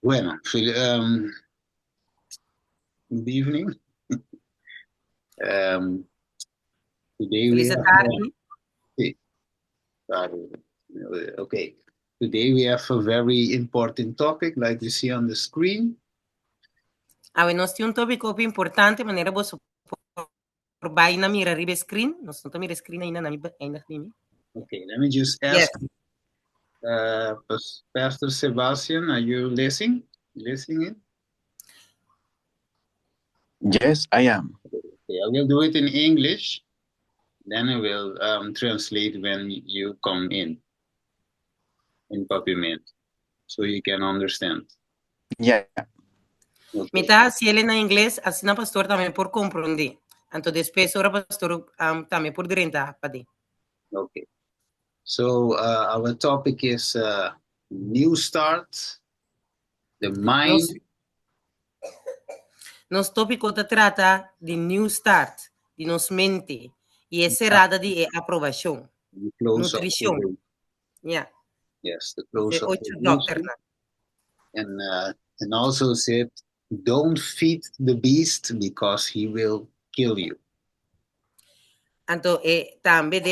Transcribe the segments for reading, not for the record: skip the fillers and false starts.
Bueno, good evening. Today we Feliz have tarde. okay. Today we have a very important topic, like you see on the screen. Nós temos tópico importante, maneira você por baixo na mira ribe screen, nós não mira screen ainda na mim. Okay, let me just Yes. ask Pastor Sebastian, are you listening? Listening? Yes, I am. Okay, I will do it in English. Then I will translate when you come in Papiamento, so you can understand. Yeah. Okay. Mita, se ele na inglês, assim na pastor também por compreender. Então, depois, ora pastor também por direita, pode. Okay. So our topic is new start, the mind. Nos tópico trata de new start, de nos mente, e é serada de aprovação, The close nutrição. of the week. Yeah. Yes, the close De of 8 the doctrina. and also said, don't feed the beast because he will kill you. Então, também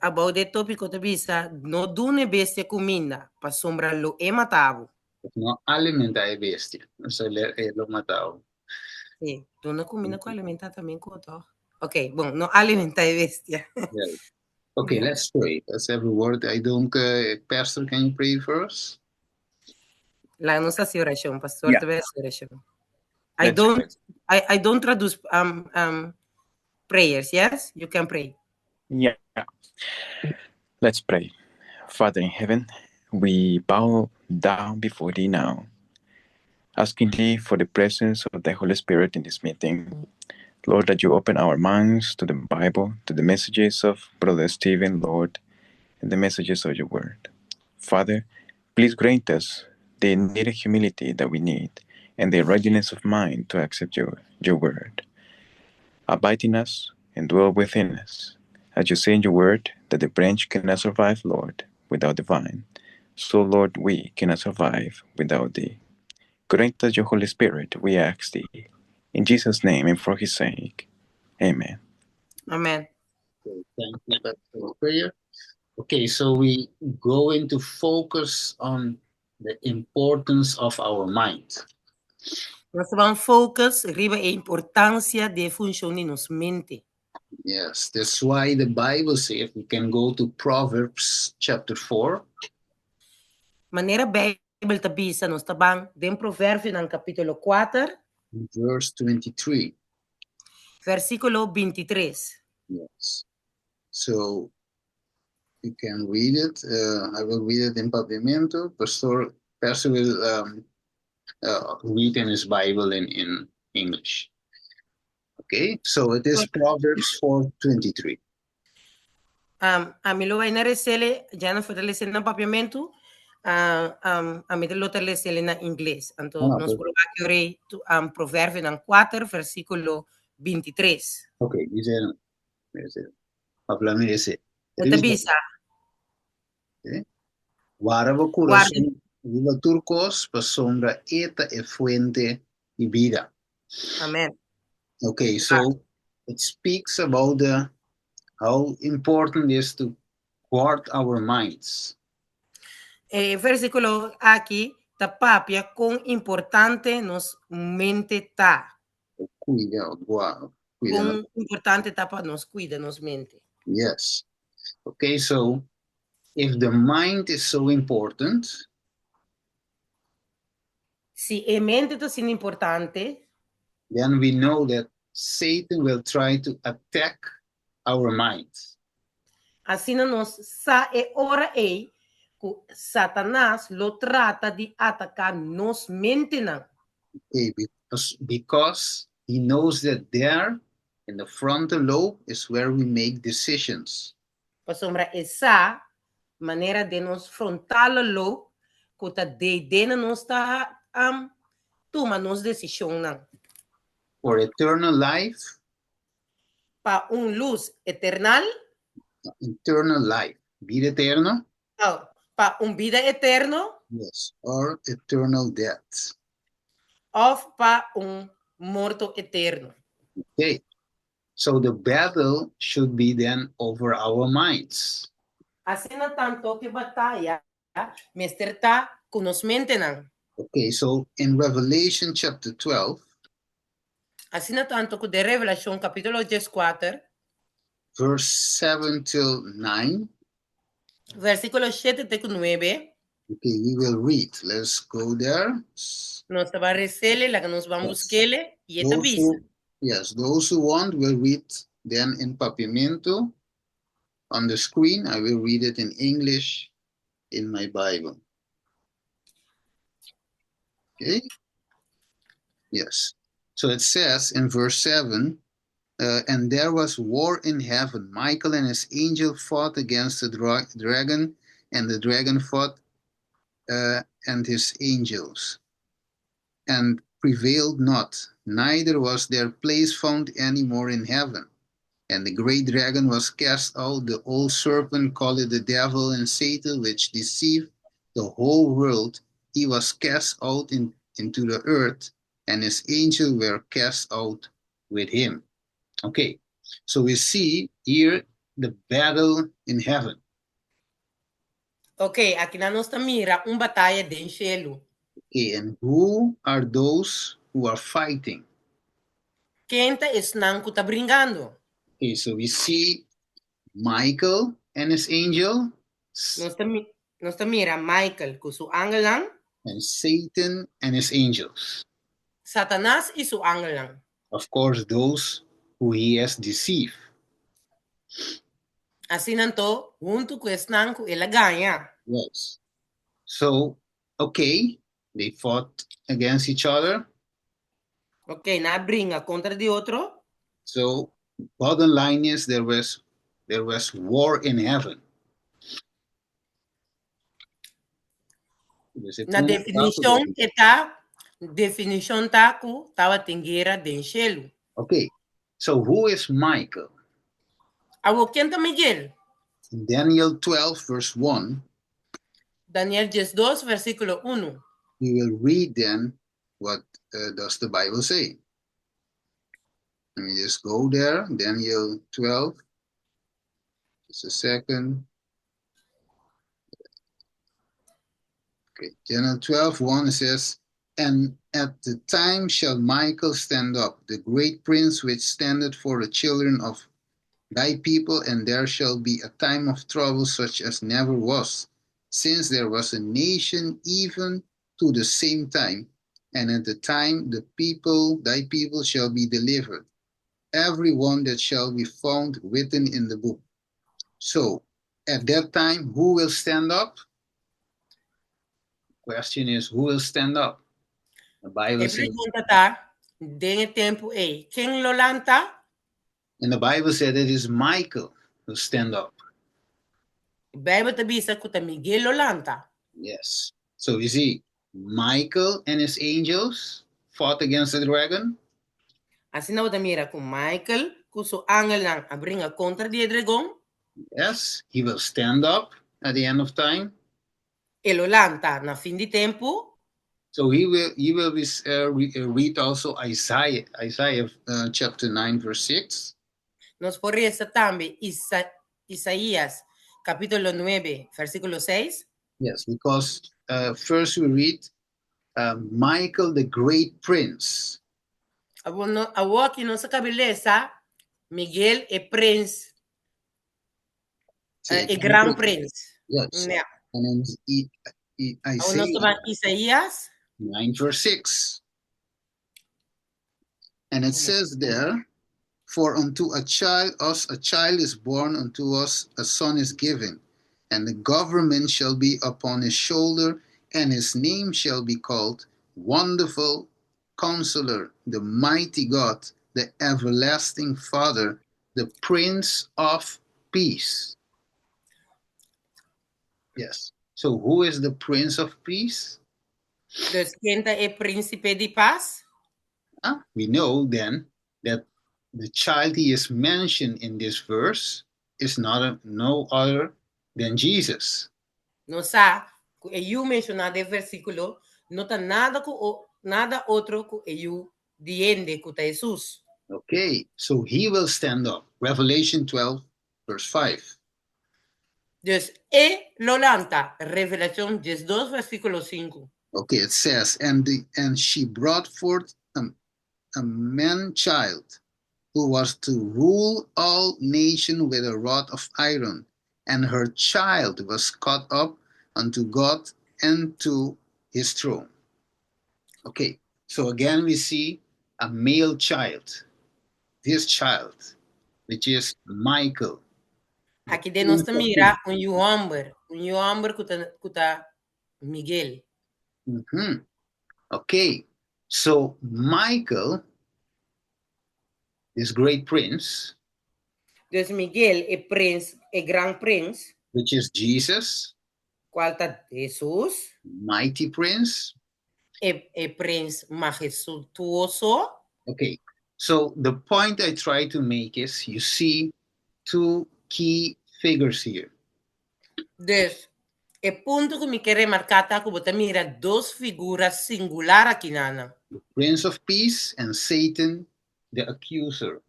about the tópico de vista, não dune bestia comida, para sombra lo matavo. No alimenta a bestia, so lo matado. Sim, dona comida com alimentar também conta. Ok, bom, não alimentar a bestia. Yeah. Okay, Yeah. let's pray. Let's have a word. I don't, Pastor, can you pray first? La nossa oração, pastor, Yeah. deve ser oração. Let's pray. I don't traduce prayers, yes? You can pray. Yeah. Let's pray. Father in heaven, we bow down before thee now, asking thee for the presence of the Holy Spirit in this meeting. Lord, that you open our minds to the Bible, to the messages of Brother Stephen, Lord, and the messages of your word. Father, please grant us the needed humility that we need and the readiness of mind to accept your word. Abide in us and dwell within us. As you say in your word, that the branch cannot survive, Lord, without the vine. So, Lord, we cannot survive without thee. Grant us your Holy Spirit, we ask thee. In Jesus' name and for his sake. Amen. Amen. Okay, thank you, Pastor, for prayer. Okay, so we go into focus on the importance of our mind. Nós vamos focus riba a importância de função de nos mente. Yes, that's why the Bible says we can go to Proverbs chapter 4. Maneira Bíblia tá bisa nós tá bem de provérbio no capítulo 4, Verse 23. versículo 23. Yes. So you can read it. I will read it in Papiamento. Pastor will read in his Bible in English. Okay, so it is Proverbs 4:23. A mim lo vai na resele, já não foi ler na papiamento, a mim lo ler na inglês. Então, nós vamos ler provérbio no 4, versículo 23. Okay, dice, hablame ese. Esta bisa. Guarda corazón, viva turcos, pa sombra eta e fuente de vida. Amen. Okay, so it speaks about how important it is to guard our minds. Versículo aqui, ta papia com importante nos mente ta. Cuida, guarda. Com importante ta para nos cuida, nos mente. Yes. Okay, so if the mind is so important, si a mente está sendo importante, then we know that Satan will try to attack our minds. assim nós sa e ora que Satanás lo trata de atacar nos mente não. Okay, because he knows that there in the frontal lobe is where we make decisions. Por sombra essa maneira de nos frontal lobe que tá de nos tá toma nos decisão não. For eternal life, Para luz eternal, eternal life, vida eterna. para para vida eterno. Yes, or eternal death. Of para morto eterno. Okay, so the battle should be then over our minds. Assim na tanto que batalha, mestre tá com nos mente não. Okay, so in Revelation chapter 12, Assim na tanto que de Revelação capítulo 14, verse 7 till 9, versículo 7 até 9, okay, we will read. Let's go there. nós estava recele, lá que nós vamos buscar e é Those tabisa. who, yes, those who want will read then in papiamento on the screen. I will read it in English in my Bible. Okay? Yes. So it says in verse 7, and there was war in heaven. Michael and his angel fought against the dragon, and the dragon fought and his angels, and prevailed not, neither was their place found any more in heaven. And the great dragon was cast out, the old serpent called the devil and Satan, which deceived the whole world. He was cast out into the earth, and his angels were cast out with him. Okay, so we see here the battle in heaven. Ok, aqui na nossa mira, batalha de cielo. Okay, and who are those who are fighting? Quem está tá brincando? Okay, so we see Michael and his angel. Nós mira Michael com seu angelan. And Satan and his angels. Satanás e seu angelan. Of course, those who he has deceived. Assim então, junto com esse nanco, ele ganha. Yes. So, okay, they fought against each other. Ok, na brinca contra de outro. So, bottom line is there was war in heaven. Na definição tá que estava tem guerra de cielo. Okay, so who is Michael? Awo quem tá Miguel? In Daniel 12, verse 1, Daniel 12, versículo 1. we will read then what does the Bible say. Let me just go there, Daniel 12. Just a second. Okay, Daniel 12, 1 says, and at the time shall Michael stand up, the great prince which standeth for the children of thy people, and there shall be a time of trouble such as never was, since there was a nation even to the same time. And at the time the people, thy people, shall be delivered, every one that shall be found written in the book. So, at that time, who will stand up? The question is, who will stand up? The Bible says. Quem lo lanta? And the Bible said it is Michael who stand up. Bible tabisa kuta Miguel lo lanta. Yes. So you see, Michael and his angels fought against the dragon. Assim na mira com Michael, com seu angel lang abringa contra the dragon. Yes, he will stand up at the end of time. E lo lanta na fin di tempo. So he will read also Isaiah chapter 9, verse 6. Nos podemos también Isaías capítulo 9, versículo 6. Yes, because first we read Michael, the great prince. Aqui nossa cabeça, Miguel é prince, é gran prince. Yes. Yeah. And then Isaías 9, verse 6. And it says there, for unto us a child is born, unto us a son is given, and the government shall be upon his shoulder, and his name shall be called Wonderful Counselor, the Mighty God, the Everlasting Father, the Prince of Peace. Yes. So who is the Prince of Peace? Dus quem é príncipe de paz? We know then that the child he is mentioned in this verse is no other than Jesus. No sa, eu mencionado el versículo, no está nada, nada otro que eu diende con Jesús. Okay, so he will stand up. Revelation 12, verse 5. Dus, Lolanta, Revelación 12, versículo 5. Okay, it says, and she brought forth a man child who was to rule all nations with a rod of iron, and her child was caught up unto God and to his throne. Okay, so again we see a male child, this child, which is Michael. Aquí de nos mira un hombre que Miguel. Mm-hmm. Okay, so Michael, this great prince, Dus Miguel gran prince, which is Jesus, qual está Jesús, mighty prince. prince majestuoso. Okay, so the point I try to make is you see two key figures here. Dus el punto que me quiere remarcar es que você mira dos figuras singulares aqui, Nana. The Prince of Peace and Satan, the accuser.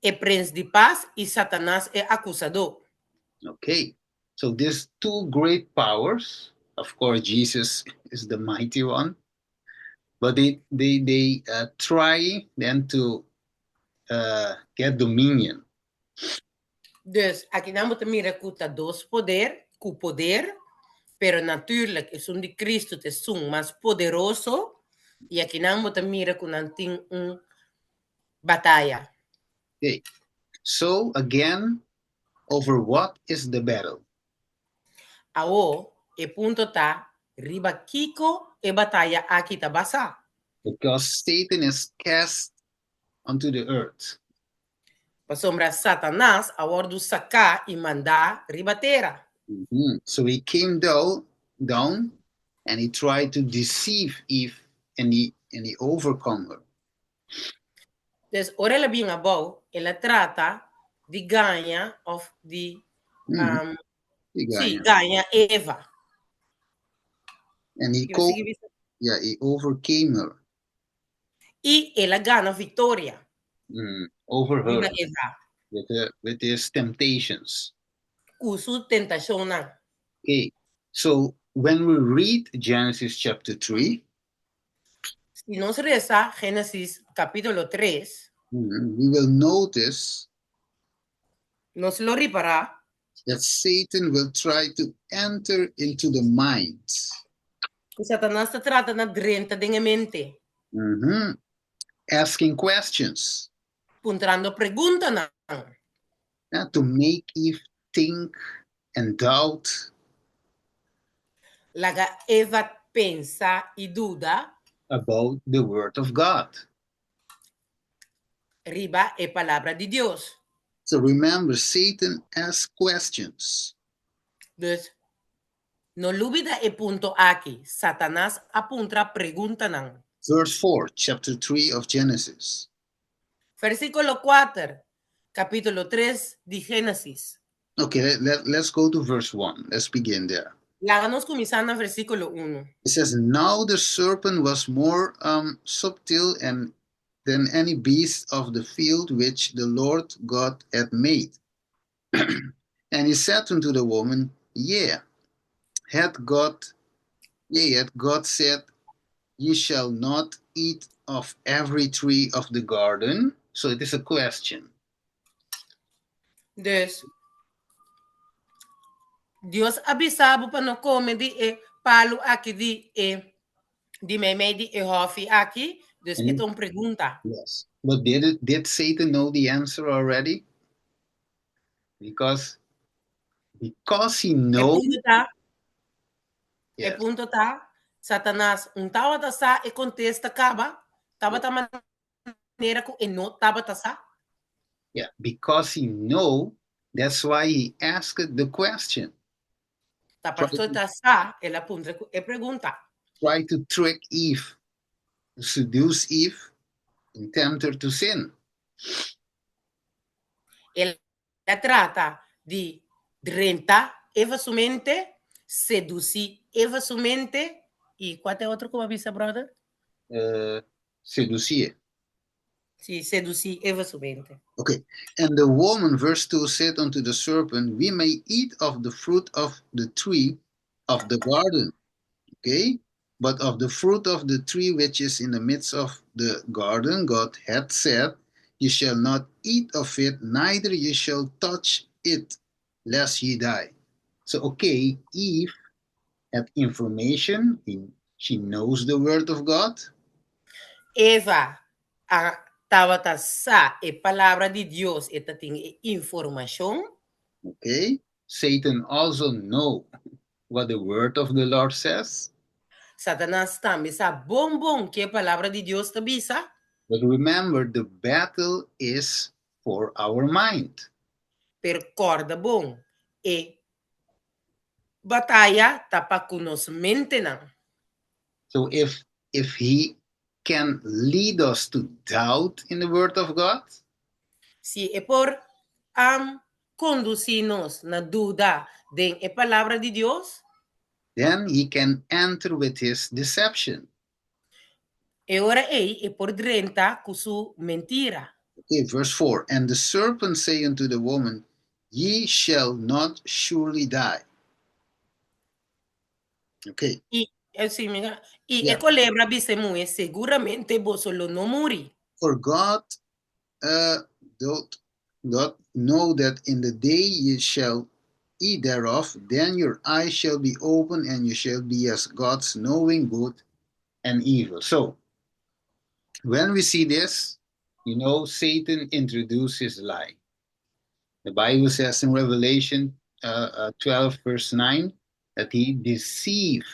El Prince de Paz y Satanás el acusador. Okay, so these two great powers, of course, Jesus is the mighty one, but they try then to get dominion. Dus aqui não você mira que dos poder, pero natuurlijk is de Cristo te sung mais poderoso e aqui não você mira que não tem batalha. Okay, so again, over what is the battle? Ao e punto tá riba kiko e batalha aqui tá basa. Because Satan is cast onto the earth. Pa sombra Satanás a ordo sacar e mandar riba terra. Mm-hmm. So he came down and he tried to deceive Eve and he overcome her. Dus ora ela bem abou, ela trata de ganha of de ganha Eva. And he overcame her. E ela ganha vitória. Over her. With his temptations. Usu tentação. Okay. So when we read Genesis chapter 3, si nos reza Génesis capítulo 3, we will notice nos lo reparará that Satan will try to enter into the mind. Satanás está tratando de dentro da mente. Asking questions. Puntrando preguntas. To make Eve think and doubt. Laga Eva pensa y duda about the word of God. Riba e palabra de Dios. So remember, Satan asks questions. Dus, no olvida el punto aquí. Satanás apunta pregunta. Verse 4, chapter 3 of Genesis. Versículo 4, capítulo 3 de Génesis. Okay, let's go to verse 1. Let's begin there. Láganos comenzando versículo 1. It says, now the serpent was more subtle than any beast of the field which the Lord God had made. And he said unto the woman, had God said, ye shall not eat of every tree of the garden? So it is a question. Dus, Dios avisaba para no comer de palo aqui de meme de hofi aqui. Dus é uma pergunta. Yes. But did Satan know the answer already? Because he knows. E punto tá, Satanás tava tasa e contesta acaba, tava ta maneira que não tava tasa. Yeah, because he know, that's why he asked the question. Ta pastor tasa, ela punta e pergunta. Try to trick Eve, seduce Eve, and tempt her to sin. Ela trata de renta eva su mente, seducir eva su mente, y ¿cuál es otro como avisa, brother? Seducir. Sí, seducir eva su mente. Okay. And the woman, verse 2, said unto the serpent, we may eat of the fruit of the tree of the garden. Okay. But of the fruit of the tree which is in the midst of the garden, God had said, ye shall not eat of it, neither ye shall touch it, lest ye die. So, okay, Eve had information. She knows the word of God. Eva, estava sa e palavra de Deus, e tem informação. Okay. Satan also know what the word of the Lord says. Satanás também sabe bom que a palavra de Deus te bisa. But remember, the battle is for our mind. Percorda bom. E batalha tá para conosco mente não. So if he can lead us to doubt in the word of God, Se é por conduzir-nos na dúvida de a palavra de Deus, then he can enter with his deception. e ora é por drenta com sua mentira. Okay, verse 4. And the serpent say unto the woman, ye shall not surely die. Okay. E assim, Yeah. e colebra bisemue seguramente você não morre. For God doth know that in the day ye shall eat thereof, then your eyes shall be open, and you shall be as gods, knowing good and evil. So, when we see this, Satan introduced his lie. The Bible says in Revelation 12, verse 9, that he deceived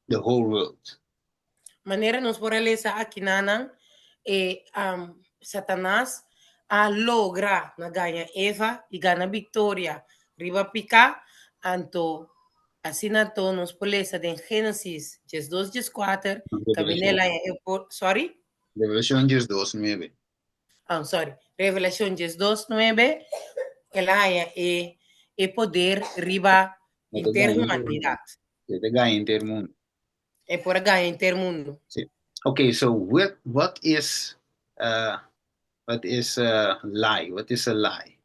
the whole world. Maneira nos por lesa aqui nanan e Satanás a logra na ganha Eva e ganha Victoria riba pica anto assinato nos por lesa de Gênesis 2, 4 caminela sorry Revelation 2, 9. Sorry, Revelación 2, 9 ela é poder riba interhumanidade. Intermundo. É por ganha intermundo. Okay, so what is lie? What is a lie?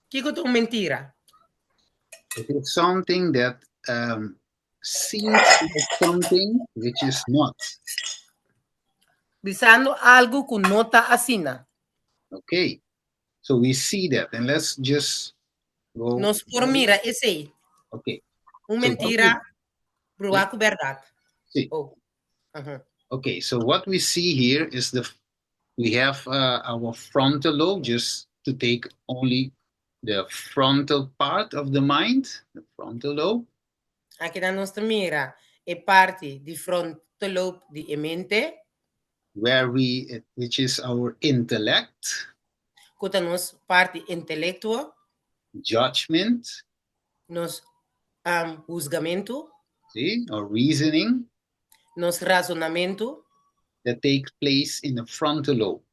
Que é mentira? It is something that seems like something which is not. Dizendo algo com nota assina. Okay, so we see that, and let's just go. Nos por mira esse aí. Okay. Mentira, provar com verdade. See. Oh. Okay, so what we see here is we have our frontal lobe, just to take only the frontal part of the mind, the frontal lobe. Aqui na nossa mira é parte de frontal lobe de mente. Which is our intellect. Kuta nos parte intelectual. Judgment. Nos juzgamento. See, or reasoning. Nos razonamento. That takes place in the frontal lobe.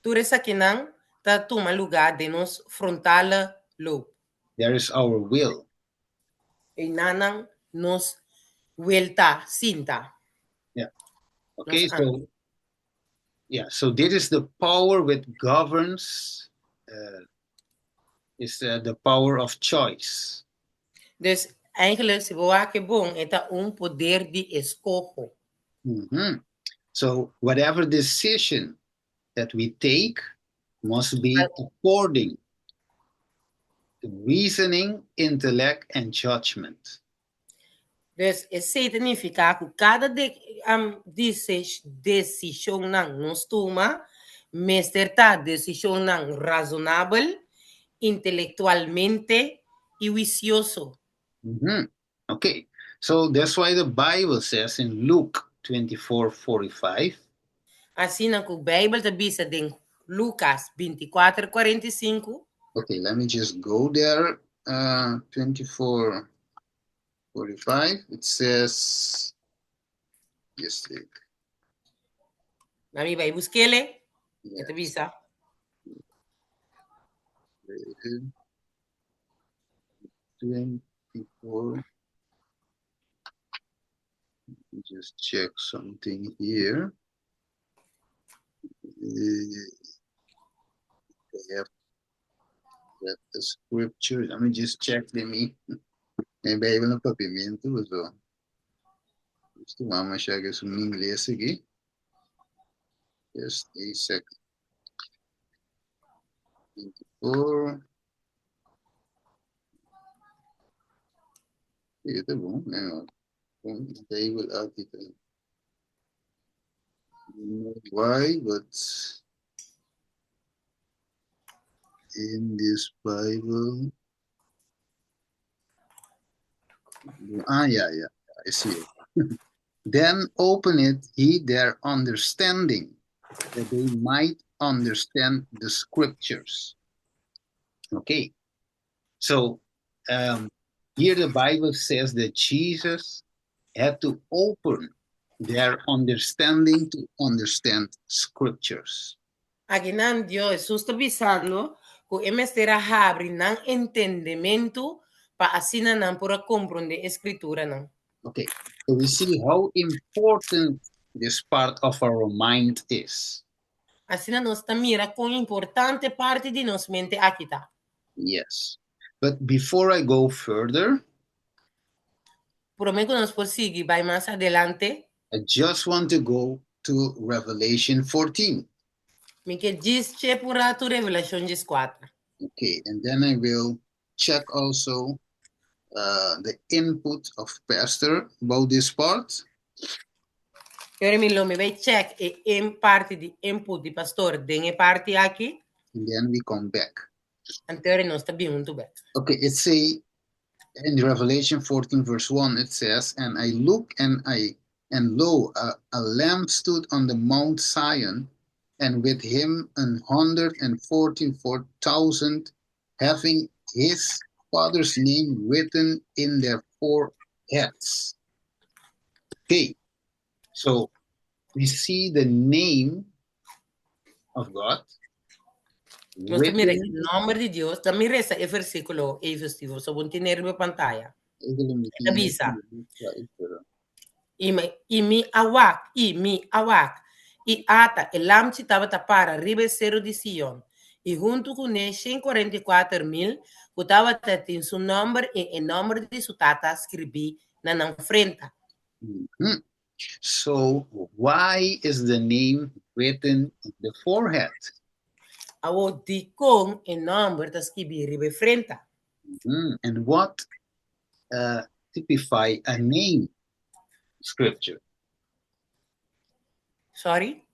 Tudo isso aqui não tá toma lugar de nos frontal lobe. There is our will. E nanang nos vuelta cinta. Yeah. Okay, so this is the power that governs, is the power of choice. Dus eigenlijk, se você bom, é poder de escolha. So whatever decision that we take must be according to reasoning, intellect, and judgment. Dus isso significa que cada decisão não nos toma, mas a decisão não razonável, intelectualmente e vicioso. Okay, so that's why the Bible says in Luke 24:45. Assim na que a Bíblia te diz em Lucas 24:45. Okay, let me just go there. 24:45. It says, yes. Na minha vai busquele, que te visa. 24. Just check something here. I have that the scripture. Let me just check me. Maybe no papiamento, so. Vamos achar que isso em inglês aqui. Just a second. 24. Yeah, tá bom, né? They will article. Why, but in this Bible. Yeah, I see it. Then open it he their understanding, that they might understand the scriptures. Okay, so here the Bible says that Jesus had to open their understanding to understand scriptures. Aqui não, Deus, está avisando que ele estará abrindo um entendimento para assim não para compreender a escritura não. Okay, so we see how important this part of our mind is. Assim nós mira quão importante parte de nossa mente aqui está. Yes, but before I go further, Prometo que nós prosseguir, vai mais adelante. I just want to go to Revelation 14. Me que diz que por ato Revelação 4. Okay, and then I will check also the input of pastor about this part. Eu me vai check e em parte de input de pastor dengue parte aqui. And then we come back. Anterior nós está bem muito back. Okay, it's a in Revelation 14 verse 1 it says, and I look and lo, a lamb stood on the Mount Zion, and with him 144,000, having his father's name written in their foreheads. Okay, so we see the name of God. Nós mira o nome de Deus, também resta o versículo efetivo, só vou ter na pantalla. Avisa. E mi awak, e ata, e lam estava tapara, ribeiro de Sion, e junto com ele, 144,000, que estava tendo seu nome e o nome de sua tata escrevi na frente. So why is the name written in the forehead? Awo di con o nome da escrevi ribe frente. And what typify a name scripture? Sorry?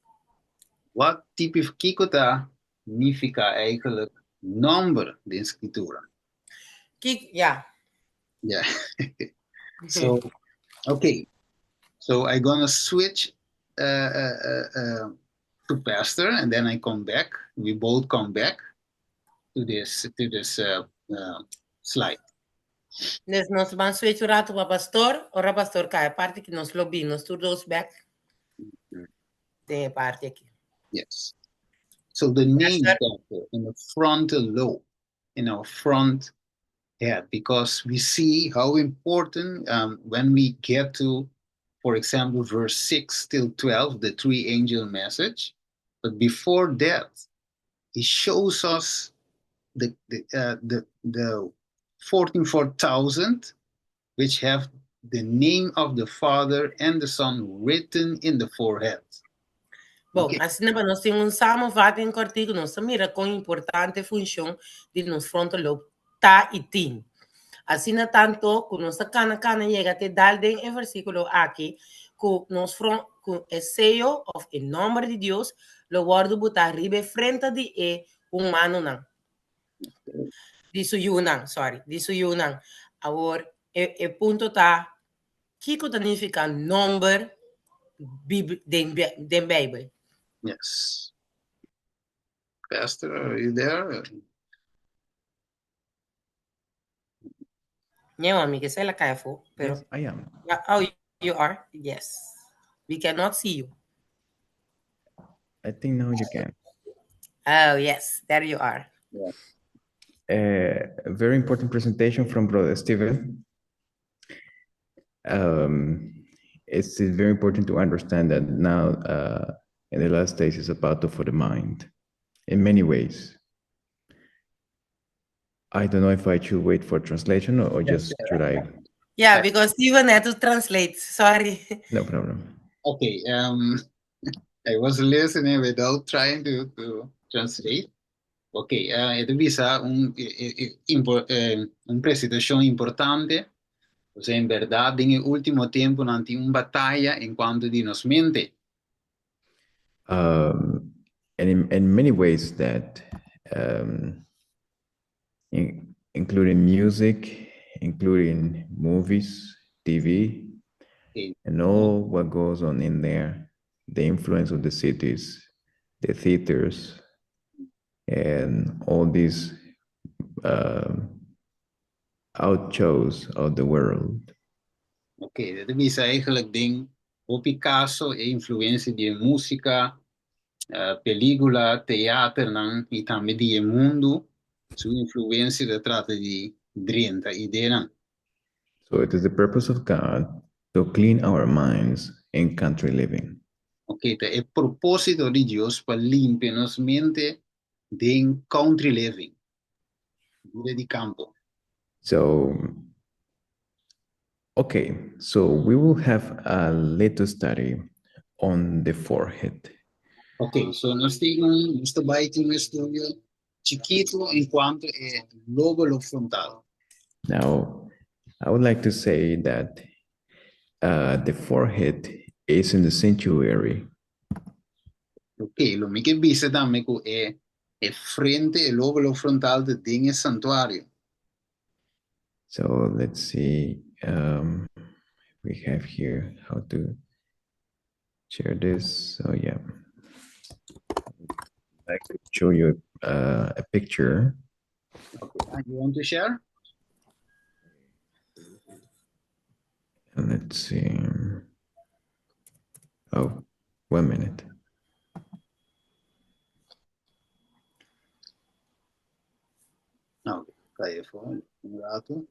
Wat typifica significa eigenlijk number de escritura? Yeah. Yeah. So, okay. So I'm gonna switch to pastor, and then I come back. We both come back to this slide. Nes nós vamos switch o rato para pastor, ora pastor cai parte que nós lobby, nós todos back. Tem parte aqui. Yes. So the name in the frontal lobe, in our front head, because we see how important when we get to, for example, verse 6 till 12, the three angel message. But before that, he shows us the 44,000, which have the name of the Father and the Son written in the forehead. Bom, assim nós temos samenvatting em artigo, nós mira com importante função de nos frontal lobe tá e tem. Assim tanto que nós cana chega até dar em versículo aqui que nos front com o seyo of em nome de Deus, lo guardo botar ribe frente de humano não. De suyunang, sorry, de suyunang. Agora, o ponto tá que significa number den Bible. Yes. Pastor, are you there? No, amiga, sei lá careful, pero Yes, I am. Oh, you are? Yes. We cannot see you. I think now you can. Oh, yes, there you are. Yeah. a very important presentation from Brother Steven. It's very important to understand that now in the last days is a battle for the mind in many ways. I don't know if I should wait for translation or just should I? Yeah, because Steven had to translate. Sorry. No problem. Okay, I was listening without trying to translate. Ok, ed bisa un presentación importante, o sea, en verdad, en el último tiempo, nanti una batalla en cuanto a nos mente. And in many ways that including music, including movies, TV, Okay. and all what goes on in there, the influence of the cities, the theaters, and all these out shows of the world. Ok, dat bisa eigenlijk ding op Picasso e influenza di musica, película, teatro, e também di mundo, su influenza da tratta di drenta idea. So it is the purpose of God to clean our minds in country living. Ok, è il proposito di Dio per limpiare nostra mente di country living, vida di campo. So, okay, so we will have a little study on the forehead. Ok, so nostro bite un studio chiquito in quanto è lóbulo frontal. Now, I would like to say that the forehead is in the sanctuary. Ok, lo mica bisa dammi è frente e lóbulo frontal del ding santuario. So let's see. We have here how to share this. So yeah, I'd like to show you a picture. Okay, you want to share? And let's see. Oh, 1 minute. Ok, cai fuori, un lato.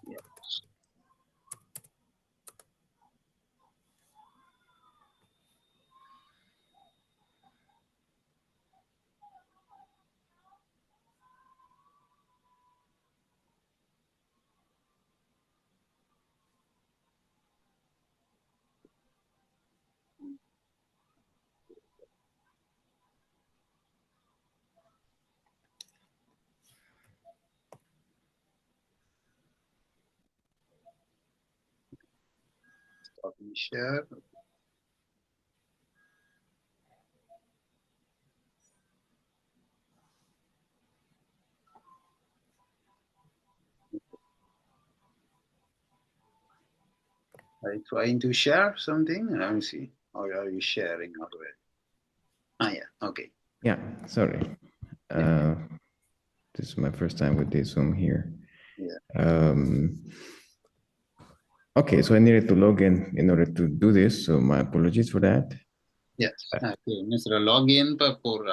Yes. Stop and share. Are you trying to share something? Let me see. Or are you sharing already? Ah, yeah. Okay. Yeah, sorry. This is my first time with this Zoom here. Yeah. Okay, so I needed to log in order to do this, so my apologies for that. Yes. Okay. Mr. Login por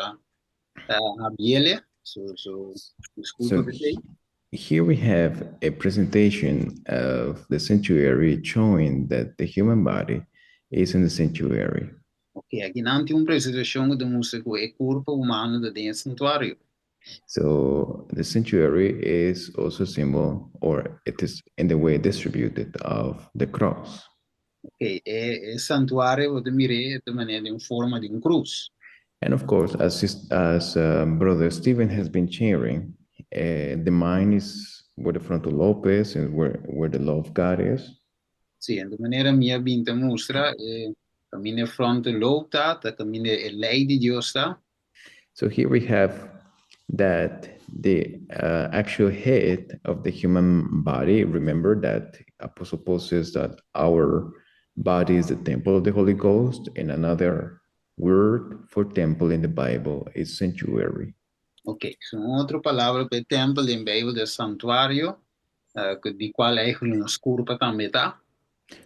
Abiele. So So here we have a presentation of the sanctuary showing that the human body is in the sanctuary. Ok, aqui não tem presentação de música é corpo humano de dentro do santuário. So the sanctuary is also a symbol, or it is in the way distributed of the cross. Ok, é santuário, vou mirar de maneira em forma de cruz. And of course, as Brother Steven has been sharing, the mind is where the frontal lobe is and where the love of God is. Sì, de maneira minha binta mostra, cammina fronte loopta, cammina e lei di Dio sta. So here we have that the actual head of the human body, remember that Apostle Paul says that our body is the temple of the Holy Ghost, and another word for temple in the Bible is sanctuary. Ok, sono altre parole per tempo in Bibbia del santuario, di quale è una scurpa a metà.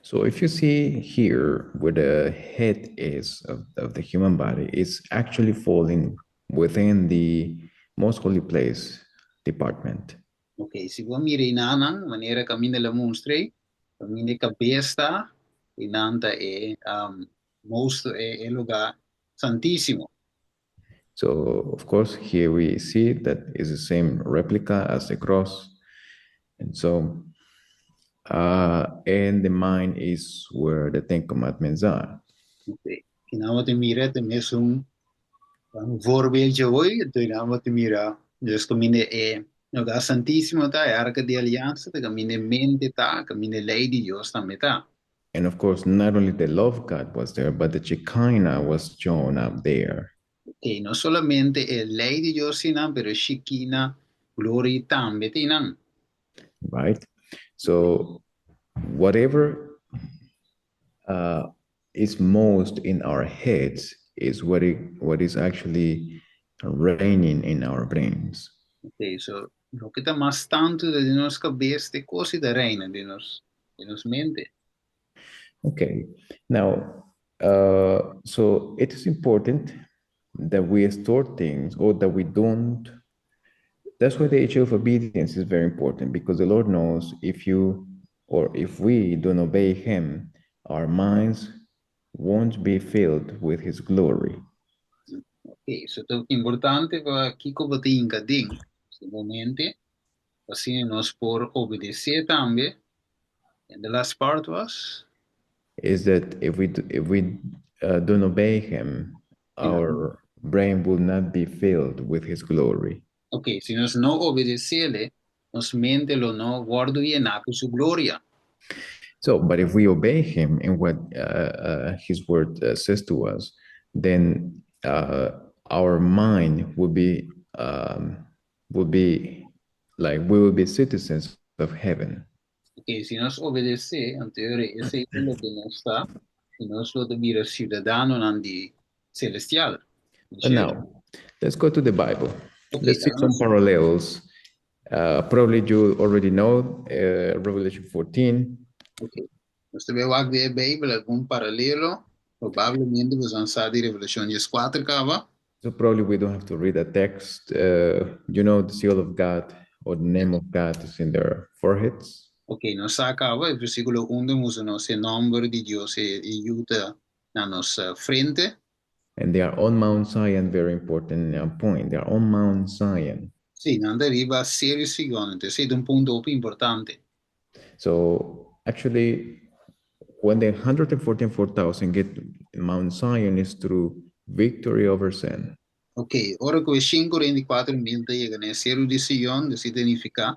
So if you see here where the head is of the human body, it's actually falling within the most holy place department. Ok, si può mire in anan, maniera cammina la monstri, cammina cabesta, inanta most è lugar santissimo. So of course here we see that is the same replica as the cross. And so and the mind is where the Ten Commandments are. Ok, kinama te mira te mesum een voorbeeldje hoor, te nama te mira, dus cammina è lugar santissimo ta, è arca di alleanza, te cammina mente ta, cammina lei di Dios ta metà. And of course, not only the love of God was there, but the Shekinah was shown up there. Ok, non solamente è lei di Dios inan, pero Shekina, glory tambe te inan. Right? So, whatever is most in our heads is what is actually reigning in our brains. Ok, so lo que está más tanto de nos cabeza, cosas de reina de nos mente. Okay. Now, so it is important that we store things or that we don't. That's why the issue of obedience is very important because the Lord knows if you or if we don't obey Him, our minds won't be filled with His glory. Ok, so è importante para que como tinga ding, simplemente, assim nos por obedecer também. And the last part was, Is that if we don't obey Him, you our brain will not be filled with His glory. ok, se nós não obedecer-lhe, nos mente lo não guardo llenato su gloria. So, but if we obey Him in what His Word says to us, then our mind will be like we will be citizens of heaven. Ok, se nós obedecer, anterior, esse é o que nós está, e nós lo dobbiamo ciudadano nandi celestial. But Dice, now, let's go to the Bible. ok, Let's see some parallels. Probably you already know Revelation 14. ok. Nós também vamos ver a Bíblia, algum paralelo, provavelmente vamos lançar de Revelação 4, cava. So probably we don't have to read a text. The seal of God or the name of God is in their foreheads. Ok, nós acaba, o versículo 1, temos o nosso nome de Deus e ajuda na nossa frente. And they are on Mount Zion, very important point. They are on Mount Zion. Sì, non arriva serio sicuramente, è un punto importante. So actually, when the 144,000 get Mount Zion is through victory over sin. Ok, ora que 544.000 chegano a serio di Sion, significa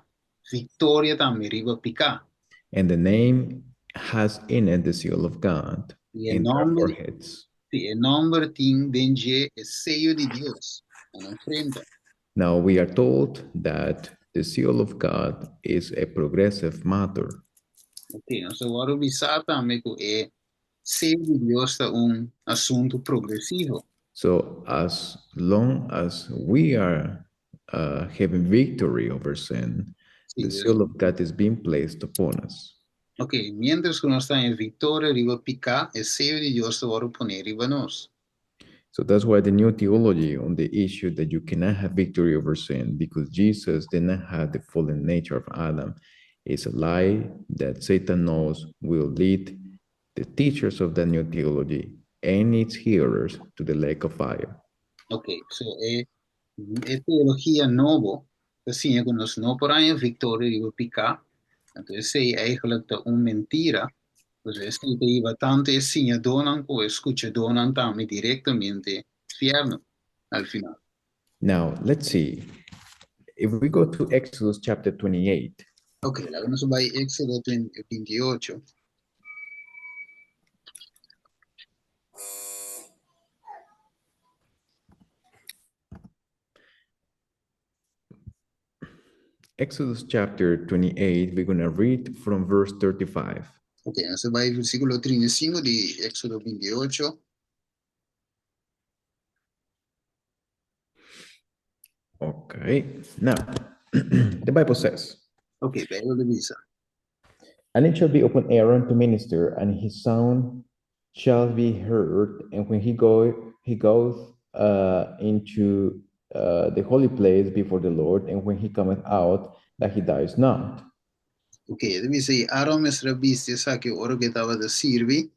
vittoria também arriva pica. And the name has in it the seal of God E in their foreheads. sì, il nome ting denge è seio di Dios, alla frente. Now we are told that the seal of God is a progressive matter. Ok, non so, ora bisogna também che è seio di Dios è un assunto progressivo. So as long as we are having victory over sin, Sì, the seal of God is being placed upon us. ok, mientras que nós estamos em vitória, arriba pica, é seio de Deus que vai poner arriba nós. So that's why the new theology on the issue that you cannot have victory over sin because Jesus did not have the fallen nature of Adam is a lie that Satan knows will lead the teachers of the new theology and its hearers to the lake of fire. Ok, so é teologia novo, assim que nós não podemos vitória arriba pica, então isso é eigenlijk uma mentira, pois é que iba tanto assim a donan ou escuta donan também diretamente inferno al final. Now, let's see. If we go to Exodus chapter 28, Ok, lá vamos vai Éxodo 28. Exodus chapter 28, we're going to read from verse 35. Ok, você vai versículo 35 de Éxodo 28. Okay, now the Bible says, Ok, Bíblia divisa. And it shall be upon Aaron to minister, and his sound shall be heard, and when he goeth into the holy place before the Lord, and when he cometh out, that he dies not. Okay, det vill säga Aron mes rabiste sa que oro que estaba de sirvi,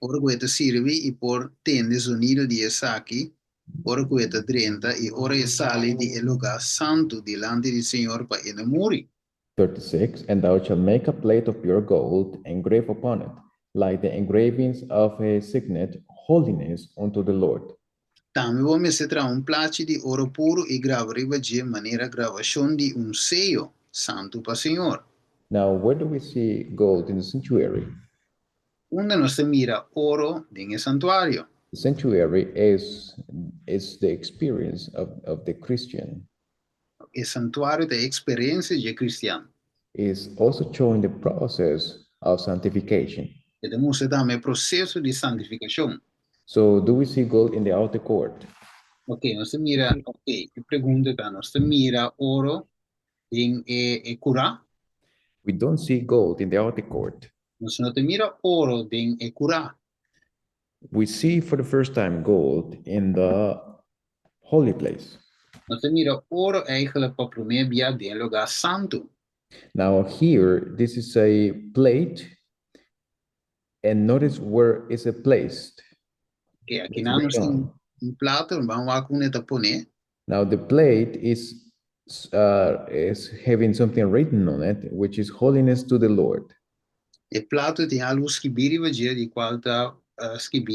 oro que te sirvi y por tende sonido de saki, oro que te drenta y oro e sale di el lugar santo delante del Señor para enamori. 36. And thou shalt make a plate of pure gold, engrave upon it, like the engravings of a signet, holiness unto the Lord. Também vou me tra un place di oro puro e grava riba de maneira gravação di un seyo santo para Senhor. Now, where do we see gold in the sanctuary? Onde nós se mira oro em santuário. The sanctuary is the experience of the Christian. O santuário da experiência de cristiano. Is also showing the process of sanctification. E demonstra também o processo de santificação. So, do we see gold in the outer court? Ok, nós se mira, ok, que pergunta tá, nós se mira oro em curá. We don't see gold in the outer court. Nós não te mira oro em curá. We see for the first time gold in the holy place. Nós te mira oro eigenlijk para primeiro dia de lugar santo. Now here, this is a plate, and notice where is it placed. Que aqui nós temos plato, vamos com neta poner. Now the plate is having something written on it, which is holiness to the Lord. E plato tem algo escrito de qual está escrito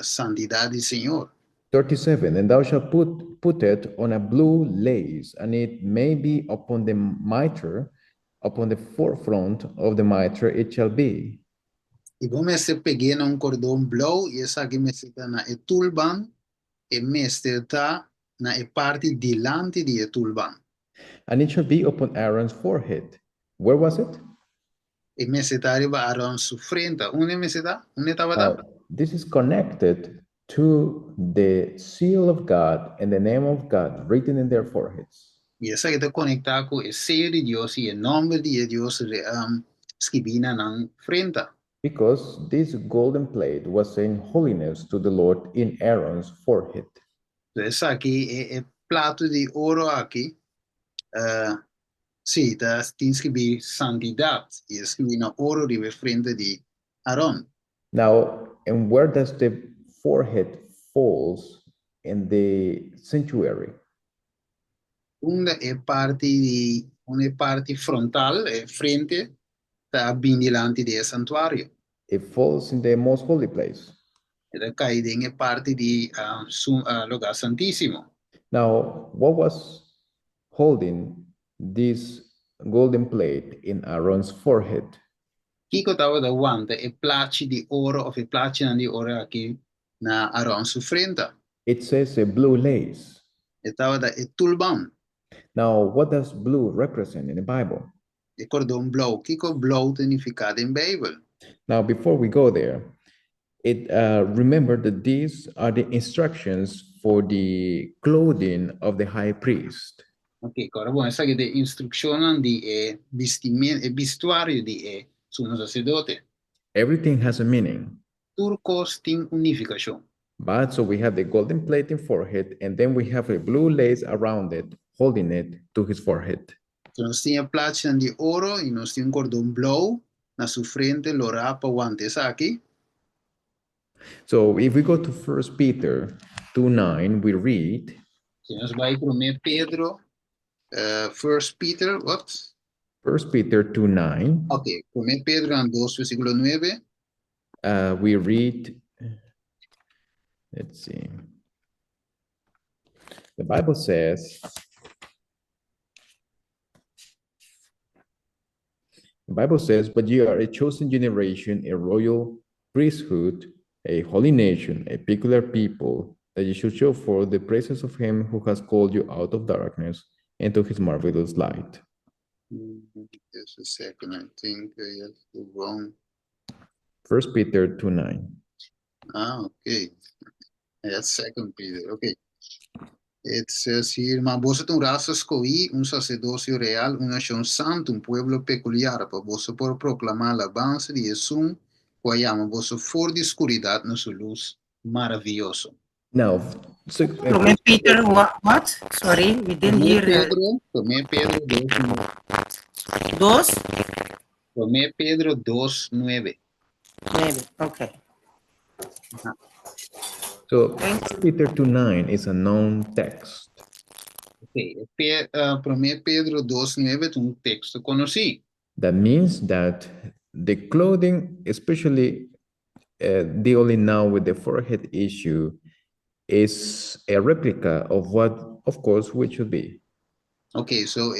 santidade do Senhor. 37. And thou shalt put it on a blue lace, and it may be upon the mitre, upon the forefront of the mitre it shall be. E vamos pegar um cordão blue e essa aqui está na tulban e está na parte delante de tulban. And it shall be upon Aaron's forehead. Where was it? E está arriba Aaron su frente. Onde está? Onde estava? This is connected to the seal of God and the name of God written in their foreheads. E essa que está conectada com o seio de Deus e o nome de Deus escrito na frente. Because this golden plate was saying holiness to the Lord in Aaron's forehead. Essa aqui é plato de ouro aqui. Sim, tem escrito santidade. E escrito na ouro de frente de Aaron. Now, and where does the forehead falls in the sanctuary? Una è parte frontal, è frente, sta ben delante del santuario. It falls in the most holy place. Ed cade in parte di lugar santissimo. Now, what was holding this golden plate in Aaron's forehead? Chi stava davanti e placi di oro o e placi di oro qui na Aaron su frente. It says a blue lace. E stava da tulban. Now, what does blue represent in the Bible? E cordon blu. Kiko blu significa in Bible. Now, before we go there, remember that these are the instructions for the clothing of the high priest. Ok, ora buono, sa che le istruzioni di vestuario di suo sacerdote. Everything has a meaning. Turcos tin unificación. But so we have the golden plate in forehead, and then we have a blue lace around it, holding it to his forehead. So nós tinha placa de ouro e nós tinha cordão blu na sua frente, lo rapa guantes aqui. So if we go to 1 Peter 2:9, we read. Se nós vai para 1 Pedro, 1 Peter, what? 1 Peter 2:9. Ok, 1 Pedro 2, versículo 9. We read, let's see. The Bible says, but you are a chosen generation, a royal priesthood, a holy nation, a peculiar people, that you should show forth the praises of him who has called you out of darkness into his marvelous light. Just a second, I think I have the wrong. 1 Peter 2:9. Okay. That's 2 Peter, okay. Het says hier, maar vos het een raça escolhi, un sacerdocio real, una nación santa, un pueblo peculiar, para vos por proclamar la alabanza de Jesús, guayama vos for de escuridad na su luz maravilloso. Now, From Peter, what? Sorry, we didn't hear. Tomé Pedro 2:9. Dos? Tomé Pedro 2:9. Maybe. Okay. So, Peter 2:9 is a known text. Okay. Tomé Pedro 2:9 es un texto conocido. That means that the clothing, especially dealing now with the forehead issue, is a replica of what, of course, we should be. Ok, so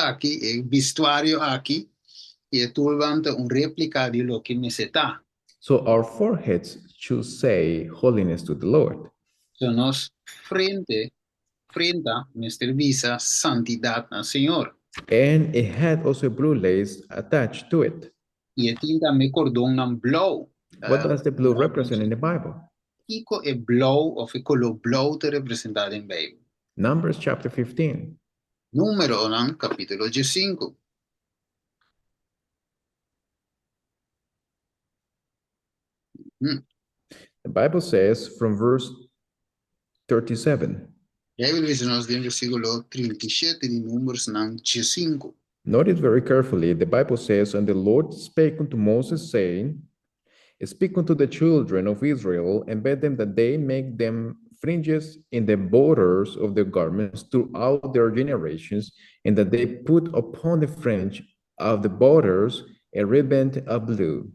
aqui, vestuário aqui, e tu levanta réplica de lo que necessita. So our foreheads should say holiness to the Lord. So nos frente nuestra visa santidad al Señor. And it had also a blue lace attached to it. E tinta me cordon nan blauw. What does the blue represent in the Bible? Kiko e blauw of e color blauw te representado in Bijbel. Numbers chapter 15. Numero nan capítulo 5. The Bible says from verse 37. Bijbel is nos in versículo 37 de Números nan 5. Notice very carefully, the Bible says, and the Lord spake unto Moses, saying, speak unto the children of Israel, and bid them that they make them fringes in the borders of their garments throughout their generations, and that they put upon the fringe of the borders a riband of blue.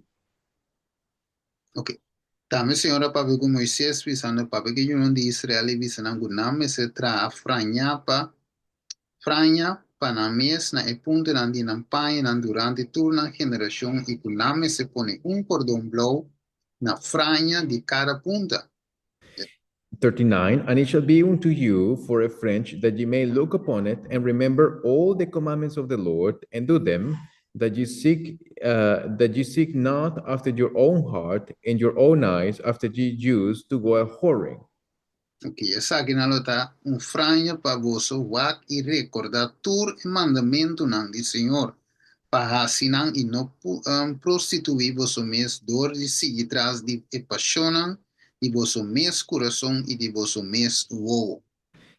Okay. Tame Senhora para com Moisés, visando para que eu de Israel, visando o nome se tra franha pa na mes na e punte na di nan pai na durante turna generação e o nome se pone cordão blauw na franha de cada punta. 39, and it shall be unto you for a fringe, that ye may look upon it and remember all the commandments of the Lord and do them, that ye seek not after your own heart and your own eyes after ye use to go a whoring. Ok, essa aqui na lota franha para vosso wat e recordar tur e mandamento nan di Senhor. Para asinan e no prostituir vosso mes dor de seguir tras de e passionan de vosso mes coração e de vosso mes woe.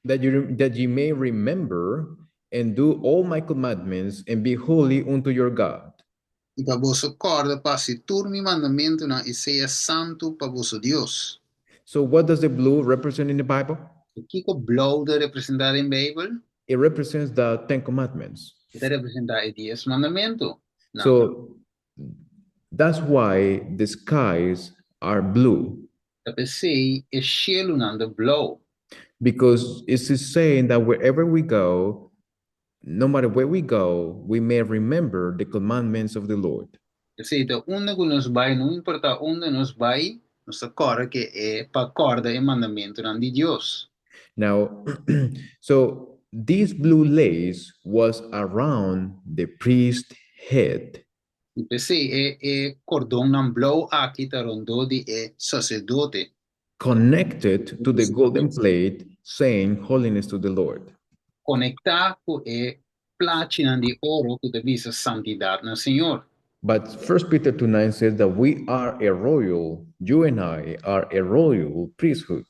That ye may remember and do all my commandments and be holy unto your God. E para vosso corda passe tur mi mandamento na e seja santo para vosso Dios. So what does the blue represent in the Bible? O que o blauw de representar in Bijbel? It represents the 10 commandments. De representar e 10 mandamento. So that's why the skies are blue. Dat is cielo nanda blauw. Because it is saying that wherever we go, no matter where we go, we may remember the commandments of the Lord. Dat onde que nos vai, não importa onde nos vai, nos acorda que é para acorda e mandamento de Deus. Now, so this blue lace was around the priest's head. E pensei, cordão nan blauw aqui tá rondou de sacerdote. Connected to the golden plate, saying holiness to the Lord. Conectar com platina de ouro que te visa santidade no Senhor. But 1 Peter 2:9 says that we are a royal, you and I are a royal priesthood.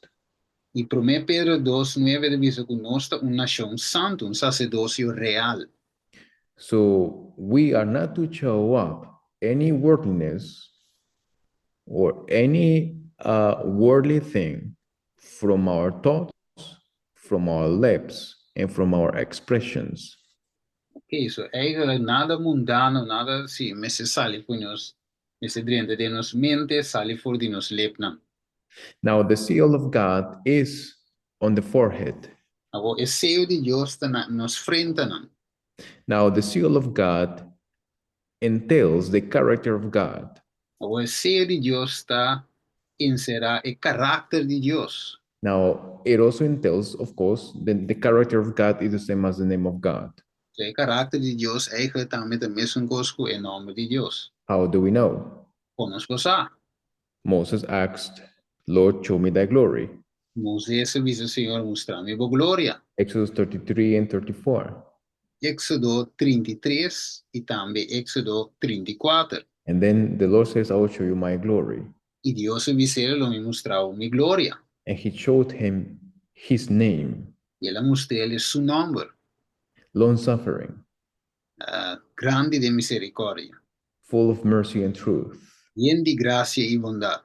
E 1 Pedro 2:9 diz que nós somos uma nação santa, um sacerdócio real. So we are not to show up any worldliness or any worldly thing from our thoughts, from our lips, and from our expressions. Ok, so eigenlijk nada mundano, nada sim, mas se sale por nós, se dentro de nos mente, sale for de nos lepna. Now the seal of God is on the forehead. Agora, o seio de Deus está nos frente. Now the seal of God entails the character of God. Agora, o seio de Deus está inserar o caráter de Deus. Now it also entails, of course, the character of God is the same as the name of God. So, o caráter de Deus eigenlijk também é a mesma coisa que o nome de Deus. How do we know? Conosco sabe. Moses asked, Lord, show me thy glory. Moisés vise o Senhor mostrando a glória. Exodus 33 and 34. Éxodo 33 e também Éxodo 34. And then the Lord says, I will show you my glory. E Deus vise lo me mostrou minha glória. And he showed him his name, E ela mostrou ele seu nome, long suffering, grande de misericórdia, full of mercy and truth. lleno de graça e bondade.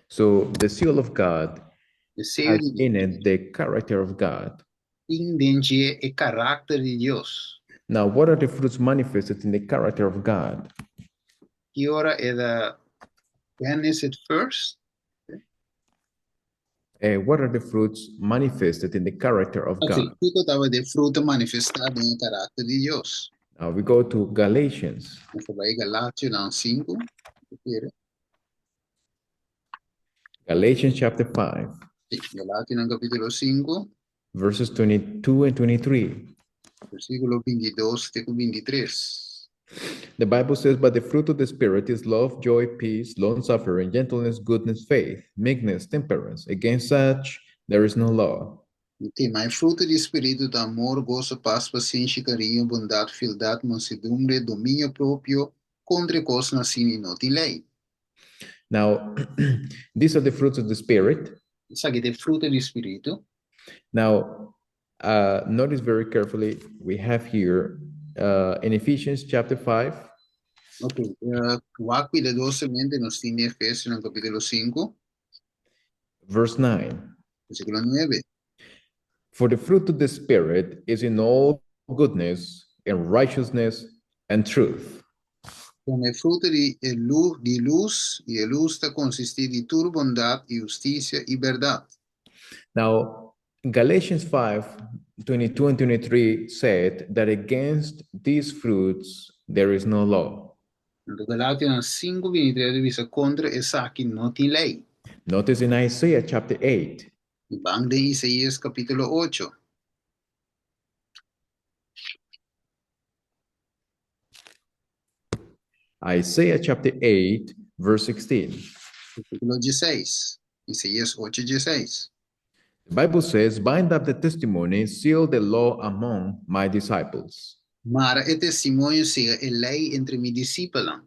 So the seal of God O seio has de in Deus it the character of God. tem dentro o caráter de Deus. Now, what are the fruits manifested in the character of God? Que ora é da when is it first? What are the fruits manifested in the character of Ok, God? tudo estava de fruto manifestado no caráter de Deus. Now we go to Galatians. Nós vai Galátios 5. Galatians chapter 5, Galátios capítulo 5, verses 22 and 23. versículo 22 e 23. The Bible says, but the fruit of the Spirit is love, joy, peace, long suffering, gentleness, goodness, faith, meekness, temperance. Against such there is no law. Tem mais fruto de espírito de amor, gozo, paz, paciência, carinho, bondade, fildade, mansedumbre, domínio próprio, contra coisas assim não tem lei. Now, these are the fruits of the Spirit. Sabe de fruto de espírito? Now, notice very carefully, we have here in Ephesians chapter 5, Ok, o cuidadosamente nos tem de Efésios no capítulo 5, verse 9. versículo 9. For the fruit of the Spirit is in all goodness and righteousness and truth. Como é fruto de luz, e a luz está consistir de toda bondade e justiça e verdade. Now, Galatians 5, 22 and 23 said that against these fruits there is no law. No Galátios 5, 23 diz contra essa que não tem lei. Notice in Isaiah chapter 8, E vamos de Isaías capítulo 8, Isaiah chapter 8, verse 16. versículo 16. Isaías 8, 16. The Bible says, bind up the testimony, seal the law among my disciples. Mara e testemunho seja a lei entre meus discípulos.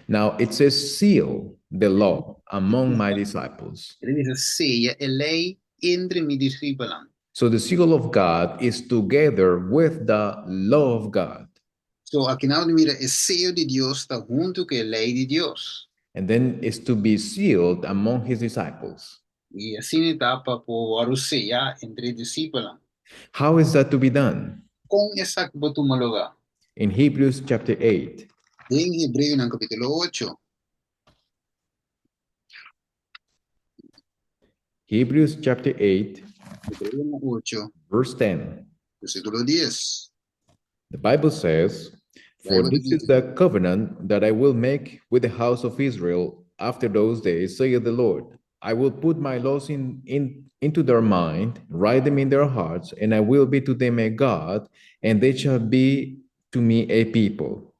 Now it says, seal the law among my disciples. Ele diz, seja a lei entre meus discípulos. So the seal of God is together with the law of God. So, aqui na mira, o seio de Deus está junto com a lei de Deus. And then is to be sealed among his disciples. E assim está para poder sellar entre discípulos. How is that to be done? Com essa homologa. In Hebrews chapter 8, Em Hebreu, no capítulo 8. Hebrews chapter 8, Hebreu 8, verse 10. versículo 10. The Bible says, for Bible this is the covenant that I will make with the house of Israel after those days, saith the Lord. I will put my laws into their mind, write them in their hearts, and I will be to them a God, and they shall be to me a people.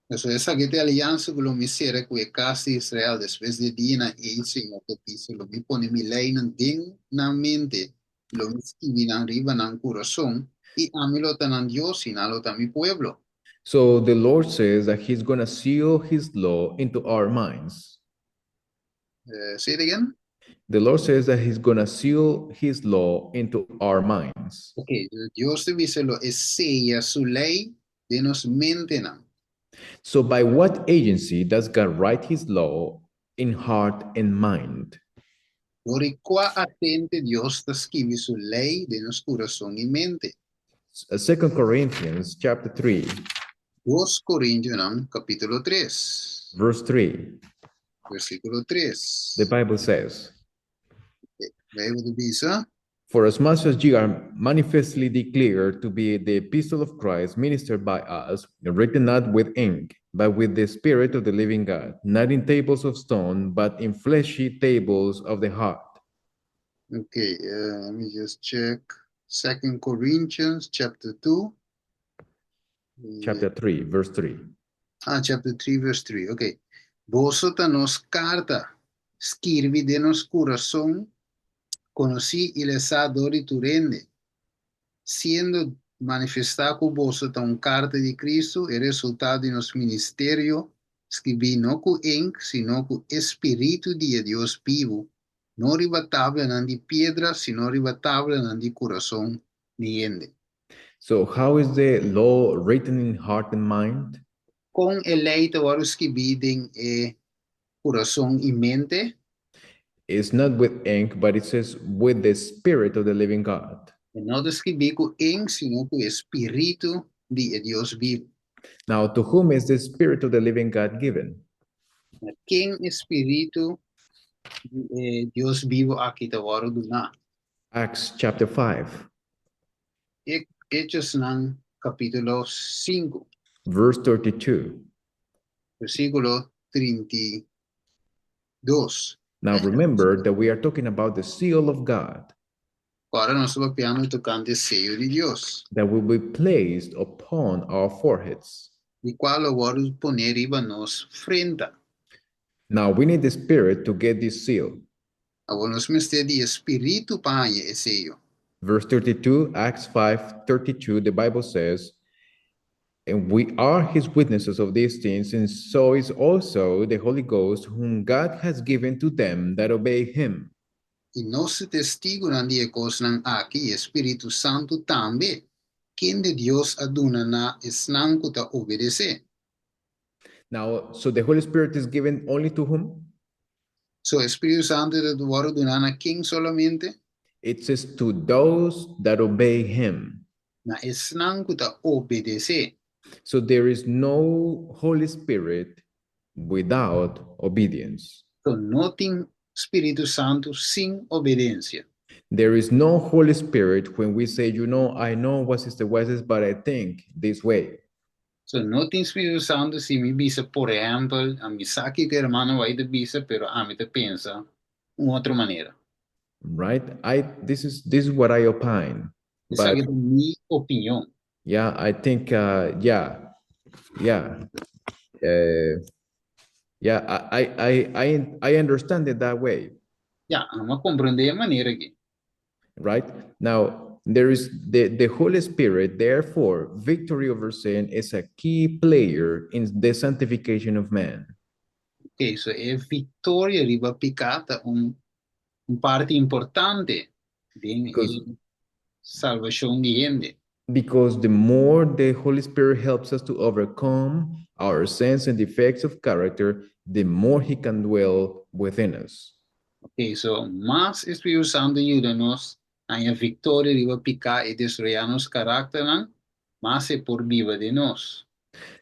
Eso esa que te alianza con lo misera que casa de Israel después de dina e el Señor te dice lo mi pone mi ley na mente lo mi escribí arriba en corazón y a mí lo tan Dios y na lo tan mi pueblo. So the Lord says that he's going to seal his law into our minds. Say it again. The Lord says that he's going to seal his law into our minds. Okay, Dios te dice lo es sella su ley de nos mente na. So by what agency does God write his law in heart and mind? Por qua atente Dios te escribe su ley de nos corazón y mente. 2 Corinthians chapter 3, 2 Corintios capítulo 3, verse 3. versículo 3. The Bible says, Bible dice, for as much as ye are manifestly declared to be the epistle of Christ ministered by us, written not with ink, but with the Spirit of the living God, not in tables of stone, but in fleshy tables of the heart. okay, let me just check. 2 Corinthians chapter 2. Chapter 3, verse 3. Chapter 3, verse 3. Okay. Vosotros nos carta, scrivi de nos corazón, Conocí y les adori tu rende, siendo manifestado con vosotros un carta de Cristo, el resultado de nuestro ministerio, escribí no con ink, sino con espíritu de Dios vivo, no ribatable en de piedra, sino ribatable en de corazón de gente. So, how is the law written in heart and mind? Com eleito agora os que videm coração e mente, It's not with ink, but it says with the Spirit of the living God. e não descrevi com em, sino com o Espírito de Deus vivo. Now, to whom is the Spirit of the living God given? Quem Espírito de Deus vivo aqui agora do na? Acts chapter 5, Hechos no capítulo 5, verse 32. versículo 32. Now, remember that we are talking about the seal of God Agora nós estamos falando tocante seio de Deus, that will be placed upon our foreheads. de qual agora poner riba nos frente. Now, we need the Spirit to get this seal. Agora nós temos de Espírito para esse seio. Verse 32, Acts 5:32, the Bible says, and we are his witnesses of these things, and so is also the Holy Ghost, whom God has given to them that obey him. E nosso testigo na dia coisa aqui, Espírito Santo também, quem de Deus aduna na esnanco ta obedecer. Now, so the Holy Spirit is given only to whom? So Espírito Santo de doar aduna na quem solamente? It says to those that obey him. Na esnanco ta obedecer. So there is no Holy Spirit without obedience. So não tem Espírito Santo sem obediência. There is no Holy Spirit when we say, you know, I know what is the wisest, but I think this way. So não tem Espírito Santo se me bisa, por exemplo, a me saque que hermano vai de bisa, pero a me te pensa outra maneira. Right? This is what I opine. Essa But é a minha opinião. yeah, I think yeah. Yeah, I understand it that way. Yeah, não compreender a maneira aqui. Right? Now, there is the Holy Spirit, therefore, victory over sin is a key player in the sanctification of man. Ok, so é vitória riba picata parte importante Because- de salvação de gente. Because the more the Holy Spirit helps us to overcome our sins and defects of character, the more He can dwell within us. Ok, so mais Espírito Santo ajuda-nos a vitória riba picar e destruir nos carácter, mas é por viva de nós.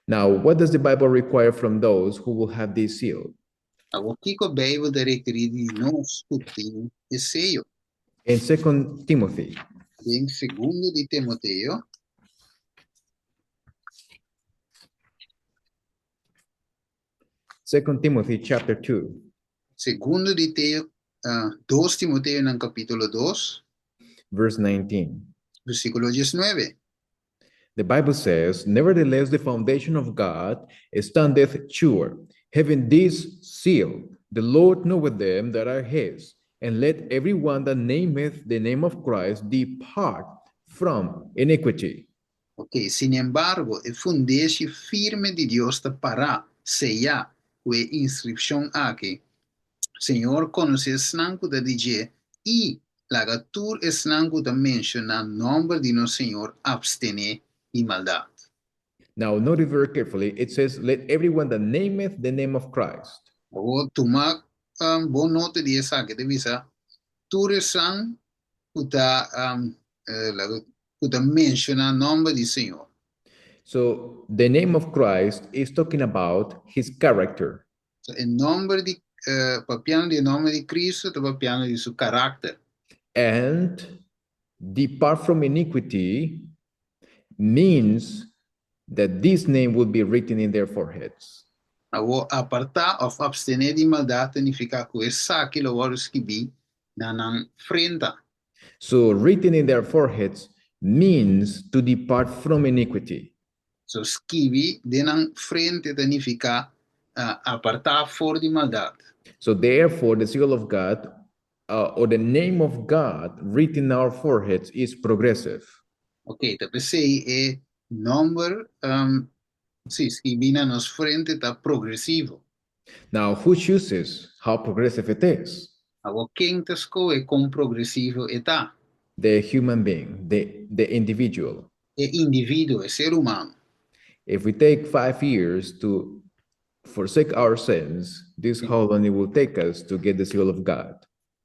Now, what does the Bible require from those who will have this seal? O que a Bíblia requer de nós que tem esse seio? In 2 Timothy, Em 2 de Timoteo, 2 Timothy chapter 2, 2 de 2 Timoteo no capítulo 2, verse 19. versículo 19. The Bible says, nevertheless, the foundation of God standeth sure, having this seal, the Lord knoweth them that are his, and let everyone that nameth the name of Christ depart from iniquity. Ok, sin embargo, el fundamento firme de Dios para sellar la inscripción aquí. Señor conoce snanco de DJ y la gatur snanco de menciona nombre de nuestro Señor abstene y maldad. Now, note it very carefully. It says, let everyone that nameth the name of Christ. O toma bon note de esa que te visa, tu resan kuta kuta menciona nombre de Señor. So, the name of Christ is talking about his character. So, el nombre de papiano de nombre de Cristo, te papiano de su carácter. And depart from iniquity means that this name will be written in their foreheads. O apartar of abstener de maldade significa que essa que lo vamos escrever na frente. So written in their foreheads means to depart from iniquity. So escrever de na frente significa apartar fora de maldade. So therefore, the seal of God or the name of God written in our foreheads is progressive. Ok, dat betekent é number sim, escribir nos frente está progressivo. Now, who chooses how progressive it is? Agora, quem te escolhe com progressivo está? The human being, the individual. É indivíduo, é ser humano. If we take 5 years to forsake our sins, this how long it will take us to get the seal of God.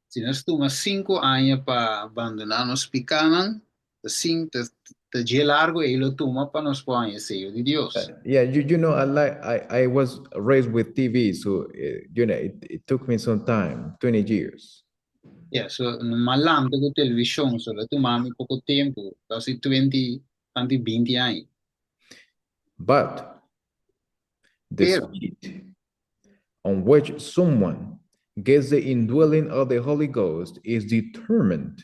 Se nós tomamos 5 anos para abandonar nos pecados, assim, te largo e ele toma para nos pôr o seio de Deus. Yeah, you know, I was raised with TV, so you know, it took me some time, 20 years. Yeah, so malante com televisão, só tomamos pouco tempo, quase 20, tanto 20 anos. But the Pero, speed on which someone gets the indwelling of the Holy Ghost is determined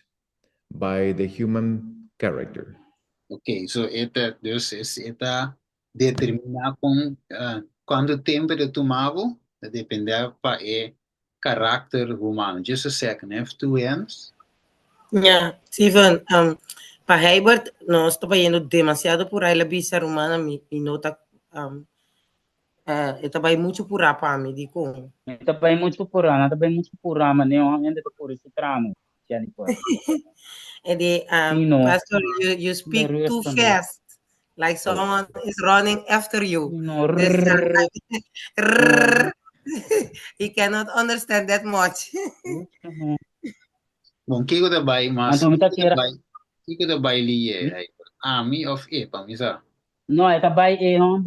by the human character. ok, so Deus está determinado com quanto tempo de tomava, depende para o caráter humano. Just a second, I have 2 hands. Yeah, Steven, para Herbert, nós estamos indo demasiado por aí, a bisa romana, me nota, eu também muito por aí para mim, digo. Também muito por ano, também muito por ano, mas não ainda por esse tramo. And the Sino, pastor, you speak the too rest of fast, like someone is running after you. Sino, He cannot understand that much. Bom, que eu trabalho, mas Anto mita kira, que eu trabalho ali é army of e para mim, sabe? no, é também é um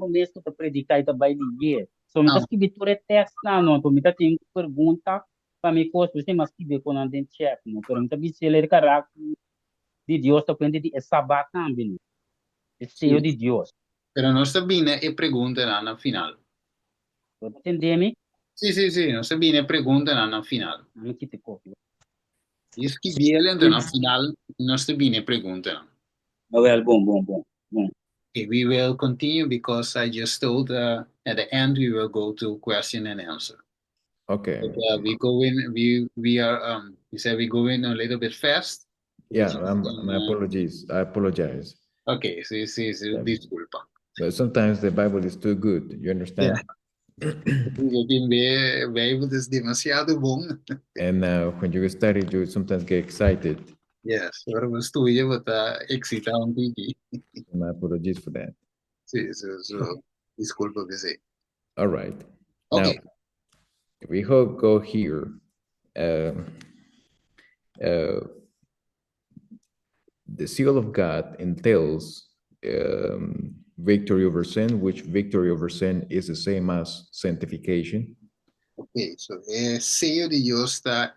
mesmo que predicar é também de so mita Não, escrever text na não, to mita tem pergunta para mim coisa, você mas que ver com a gente check, não, pero mita bi seler carácter de Deus tá pendendo de sabat também, é seio de Deus. pero não está bem e pergunta na final. Entendeu-me? Sim, não está bem e pergunta na final. Não que te copio. Isso que viene na final, não está bem e pergunta. Well, bom. Okay, we will continue because I just told at the end we will go to question and answer. Okay. But, we are you said we go in a little bit fast. Yeah, my apologies. I apologize. Okay, sí, disculpa. But sometimes the Bible is too good. You understand? Bible is demasiado bom. And when you study, you sometimes get excited. Yes, ahora me estudio, but excitado un poquito. My apologies for that. Sí, disculpa que sí. All right. Okay. Now, we go here. The seal of God entails victory over sin, which victory over sin is the same as sanctification. Okay, so el sello de Dios está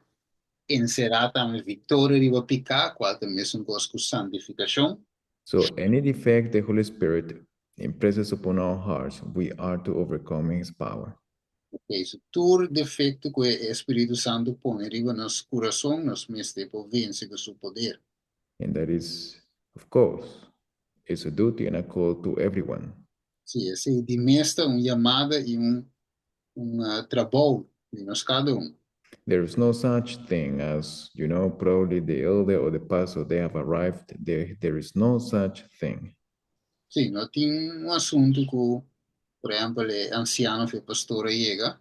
encerrado en victoria de pecado, cual también es un cosco santificación. So any defect the Holy Spirit impresses upon our hearts, we are to overcome his power. Okay, so todo defecto que el Espíritu Santo pone arriba en nuestro corazón, nos mete por vencer con su poder. And that is, of course, it's a duty and a call to everyone. Sí, ese dimestra una llamada y un trabajo de nos cada uno. There is no such thing as, you know, probably the elder or the pastor, they have arrived. There is no such thing. Sí, no tiene un asunto que, por ejemplo, el anciano que pastor llega.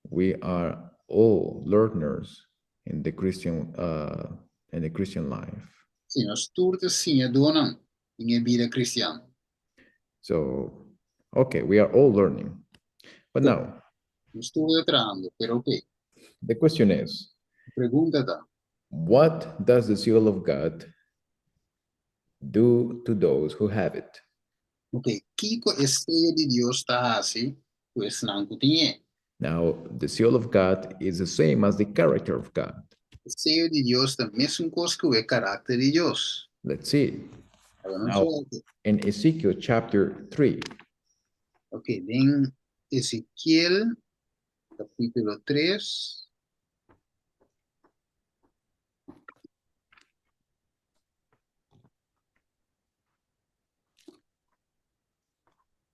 We are all learners in the Christian life. Sí, nos todos sim donan en la vida cristiana. So, okay, we are all learning. But now, Nos todos trabajando, pero okay. The question is, Pregunta está, what does the seal of God do to those who have it? okay, Kiko estrella de Dios está así, pues no tiene. Now, the seal of God is the same as the character of God. El sello de Dios también es un cosa que es el carácter de Dios. Let's see. Now, in Ezekiel chapter 3. Okay, en Ezequiel capítulo 3.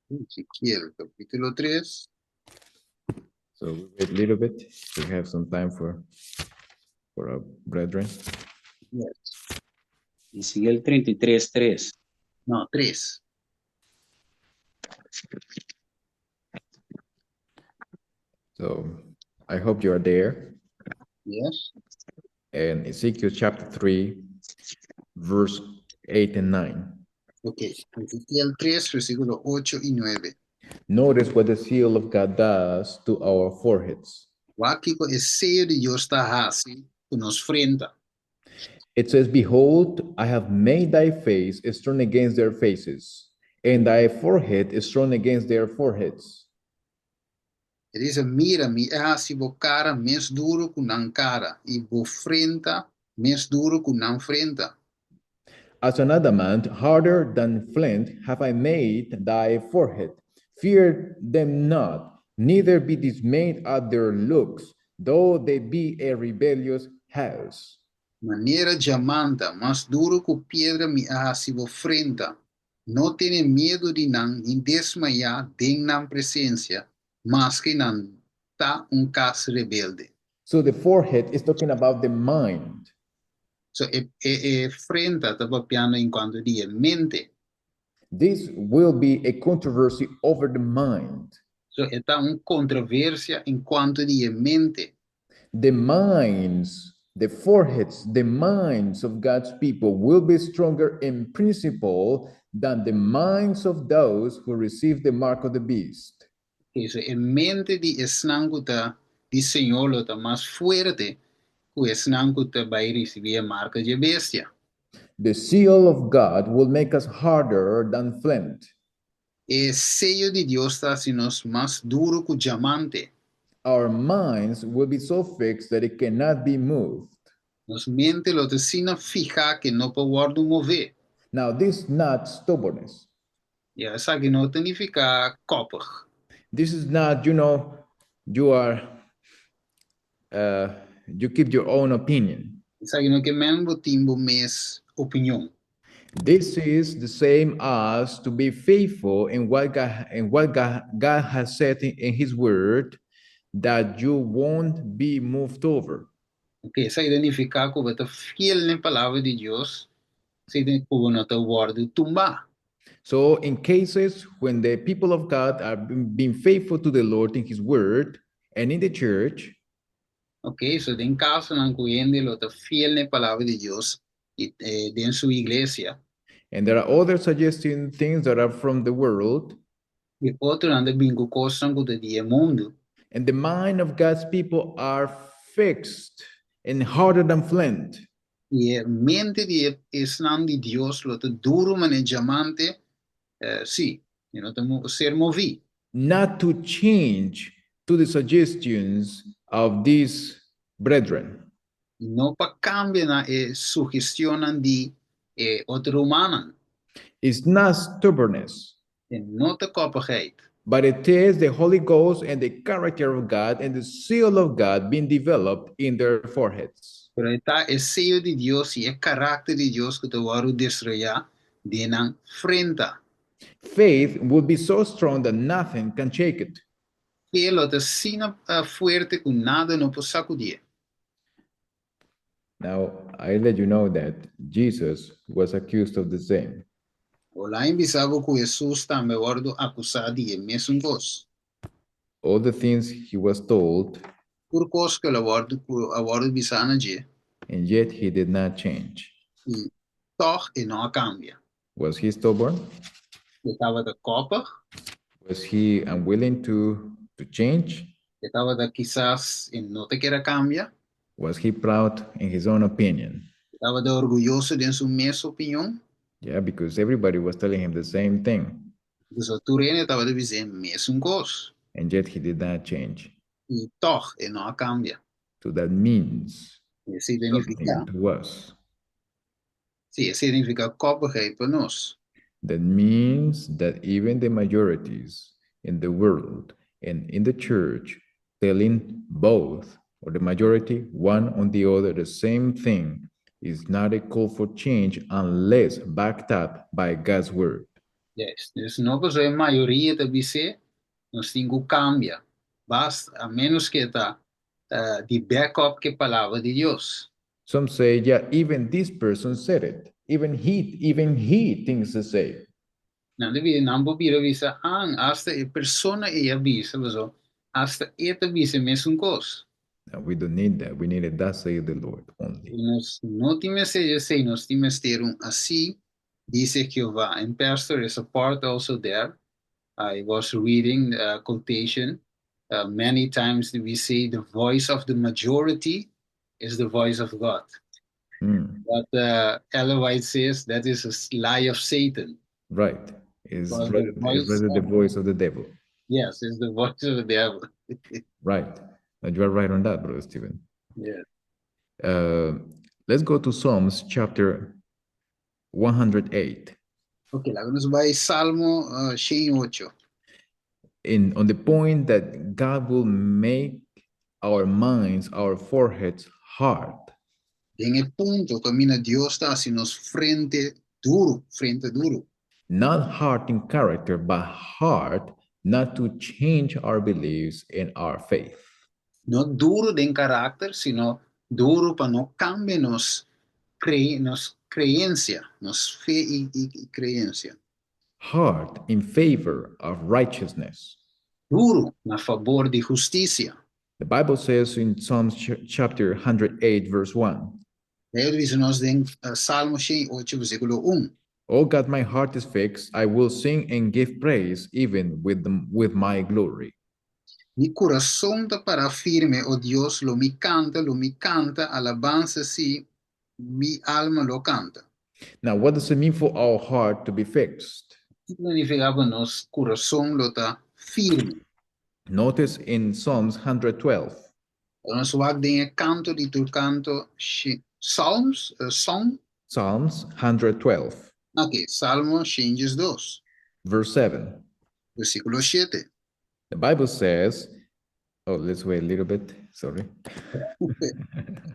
Ezequiel capítulo 3. So we wait a little bit. We have some time for for our brethren. Yes. Ezequiel 33:3. No, 3. So I hope you are there. Yes. And Ezekiel chapter 3, verse 8 and 9. Ok. Ezequiel 3, versículo 8 y 9. Notice what the seal of God does to our foreheads. Aqui é seio de Deus está assim, que nos frenta. It says, Behold, I have made thy face strong against their faces, and thy forehead is strong against their foreheads. Ele diz, mira, mi assim, bo cara mais duro que não cara, e bo frenta mais duro que não frenta. As an adamant, harder than flint, have I made thy forehead. Fear them not, neither be dismayed at their looks, though they be a rebellious house. Maneira diamanta, mais duro que pedra mi assim, bo frenta. Não tenha medo de não desmaiar de não presença, mas que não tá caso rebelde. So the forehead is talking about the mind. So, frenta está piano enquanto dia mente. This will be a controversy over the mind. So, está controvérsia enquanto dia mente. The minds, the foreheads, the minds of God's people will be stronger in principle than the minds of those who receive the mark of the beast. So, mente di esnanguta di Senhor está mais fuerte que esnanguta vai receber a marca de bestia. The seal of God will make us harder than flint. E sello de Deus está assim mais duro que diamante. Our minds will be so fixed that it cannot be moved. Nos mente lo te sina fija que não pode mover. Now, this is not stubbornness. Ja, essa que não significa koppig. This is not, you are, you keep your own opinion. Essa que não que mesmo timbo mes opinião. This is the same as to be faithful in what God has said in His Word, that you won't be moved over. Ok, essa significa que você fiel na palavra de Deus, se tem como não te word tumba. So, in cases when the people of God are being faithful to the Lord in His Word and in the church, Ok, so tem caso não cuende lo te fiel na palavra de Deus e dentro sua igreja. and there are others suggesting things that are from the world, E outro anda bingo coisa que dia mundo. and the mind of God's people are fixed and harder than flint. E a mente de esnan de Deus lo te duro manejamento, sì, e não te ser movido. Not to change to the suggestions of these brethren. Não para cambiar na sugestão de outro humano. It's not stubbornness, E não te coppigheid. but it is the Holy Ghost and the character of God and the seal of God being developed in their foreheads. Pero está o sello de Deus e o caráter de Deus que te vai destruir de na frente. Faith will be so strong that nothing can shake it. Que lo te sina fuerte que nada não pode sacudir. Now, I let you know that Jesus was accused of the same. Olá, em bisavo que Jesus também foi acusado de mesmo coisa. All the things he was told, Por coisa que ele foi bisana de, and yet he did not change. e toch e não cambia. Was he stubborn? Ele estava da copa, Was he unwilling to change? ele estava da quizás e não te queira cambiar. Was he proud in his own opinion? Estava da orgulhoso de sua mesma opinião. Yeah, because everybody was telling him the same thing, Os outros estava dizendo a mesma coisa. and yet he did not change. E toch e não cambia. So that means Isso something significa, to us. sim, significa coppigheid para nós. That means that even the majorities in the world and in the church telling both, or the majority, one on the other, the same thing, is not a call for change unless backed up by God's word. Yes. Dus não que a maioria da BC, nós temos que cambiar. Basta, a menos que está de backup que palavra de Deus. Some say, yeah, even this person said it. Even he thinks the same. Não devia não bobira visa hasta a persona e a visa, hasta eta visa mesmo coisa. No, we don't need that. We need a thus saith the Lord only. Nós não tínhamos seja sei, nós tínhamos ter assim, dice Jehová. And pastor is a part also there. I was reading quotation. Many times we say the voice of the majority is the voice of God. But Ellen White says that is a lie of Satan. Right. It's Because rather the voice of the devil. Yes, it's the voice of the devil. Right. And you are right on that, Brother Stephen. Yeah. Let's go to Psalms chapter 108. Okay, lá vamos vai Salmo 108. On the point that God will make our minds, our foreheads hard. Em el punto, camina Dios está assim nos frente duro. Not hard in character, but hard not to change our beliefs and our faith. No duro de carácter, sino duro para no cambiar nos creencia, nos fe y creencia. Hard in favor of righteousness. Duro na favor de justicia. The Bible says in Psalms chapter 108, verse 1. Ele diz nós em Salmo 108, versículo 1. Oh God, my heart is fixed. I will sing and give praise even with my glory. Mi corazón está para firme, oh Dios, lo mi canta, alabanza si mi alma lo canta. Now, what does it mean for our heart to be fixed? Significaba nos corazón lo está firme. Notice in Psalms 112. Nos wag den canto di tu canto Psalms, song. Psalms 112. Okay, Salmo 102. Verse 7. Versículo 7. The Bible says, oh, let's wait a little bit, sorry.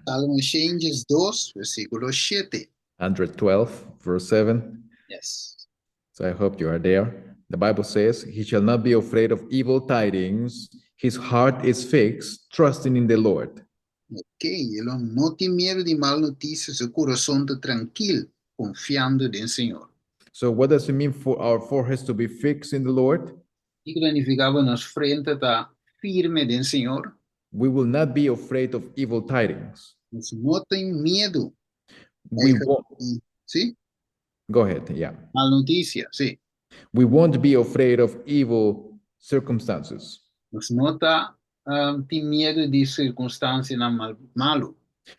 Salmo 102, versículo 7. 112, verse 7. Yes. So I hope you are there. The Bible says, he shall not be afraid of evil tidings. His heart is fixed, trusting in the Lord. Ok, ele não tem medo de mal notícias, seu coração está tranquilo, confiando en Señor. So what does it mean for our foreheads to be fixed in the Lord? E significava nos frente está firme en Señor. We will not be afraid of evil tidings. Nos não tem medo. We won't. ¿Sí? Go ahead, yeah. Mal noticia, sí. We won't be afraid of evil circumstances. Nos não está tem medo de circunstância malo.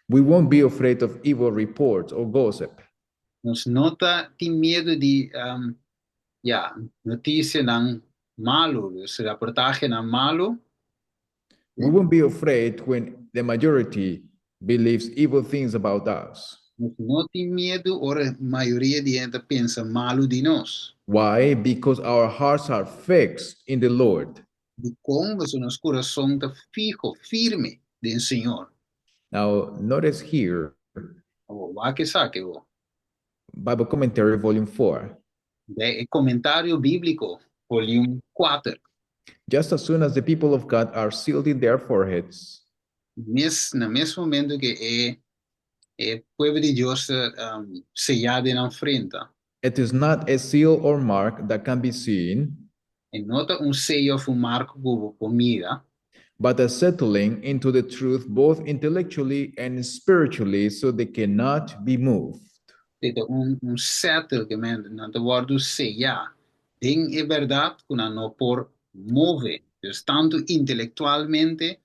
We won't be afraid of evil reports or gossip. Nos não tem medo de notícia não malo, se reportaje não malo. We won't be afraid when the majority believes evil things about us. Nos não tem medo, ou a maioria de gente pensa malo de nós. Why? Because our hearts are fixed in the Lord. De como nosso coração está fijo, firme en Señor. Now, notice here, Que saque, Bible Commentary, Volume 4. De comentário bíblico, volume 4. Just as soon as the people of God are sealed in their foreheads, No mesmo momento que o pueblo de Dios sellado na frente, it is not a seal or mark that can be seen, e nota sello ou marco por mira, but a settling into the truth both intellectually and spiritually so they cannot be moved. Dit settlement, não te word sellar. Ding é verdade que não por move, tanto intelectualmente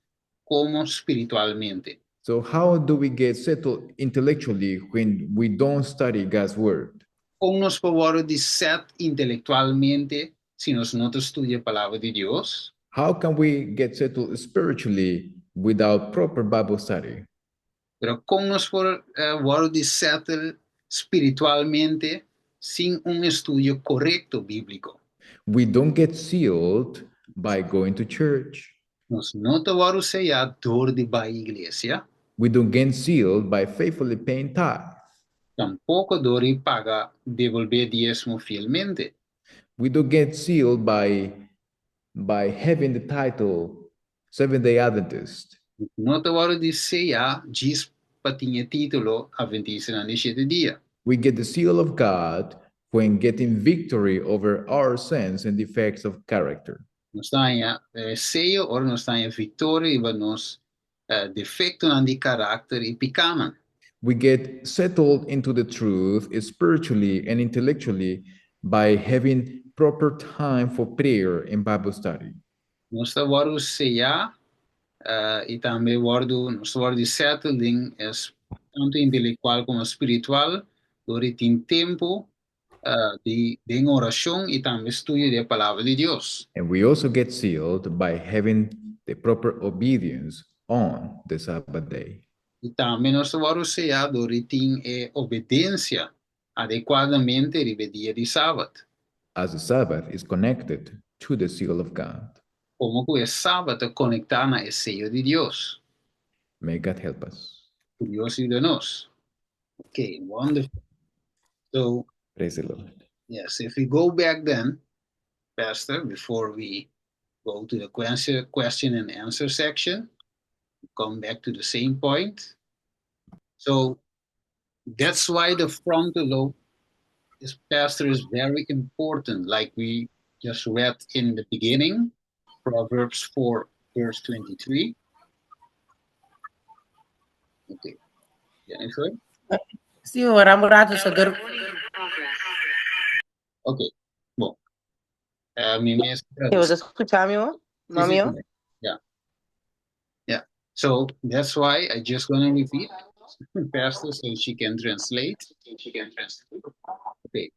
como espiritualmente. So how do we get settled intellectually when we don't study God's word? Como nos podemos set intelectualmente si nos não estudia a palavra de Deus? How can we get settled spiritually without proper Bible study? Pero como nos podemos settle espiritualmente sin estudio correcto bíblico? We don't get sealed by going to church. Nos não podemos sellar door de ir à igreja. We don't get sealed by faithfully paying tithe. Tampoco door de pagar, devolver diezmo fielmente. We don't get sealed by having the title Seventh-day Adventist. Nota waru di seya, jis patinha título Adventista na de 7 dia. We get the seal of God when getting victory over our sins and defects of character. Nós tenha seyo or nós tenha vitória e nos defecto na de caráter e pecado. We get settled into the truth spiritually and intellectually by having proper time for prayer and Bible study. Nós waru seya e também nós waru de settling es tanto intelectual como espiritual, durante um tempo de oração e também estudo da palavra de Deus. And we also get sealed by having the proper obedience on the Sabbath day. E também nós vamos ser durante obediência adequadamente no dia de sábado. As the Sabbath is connected to the seal of God. Como que o sábado conectar na seio de Deus. May God help us. Deus de nós. Okay, wonderful. So, praise the Lord. Yes, if we go back then, Pastor, before we go to the question and answer section, come back to the same point. So, that's why the frontal lobe Pastor is very important, like we just read in the beginning, Proverbs 4, verse 23. Okay, Jennifer? Sì, ora morato Okay, bom. Você escutar, meu? Mamio? Yeah. So that's why I just gonna repeat, Pastor, so she can translate. Okay.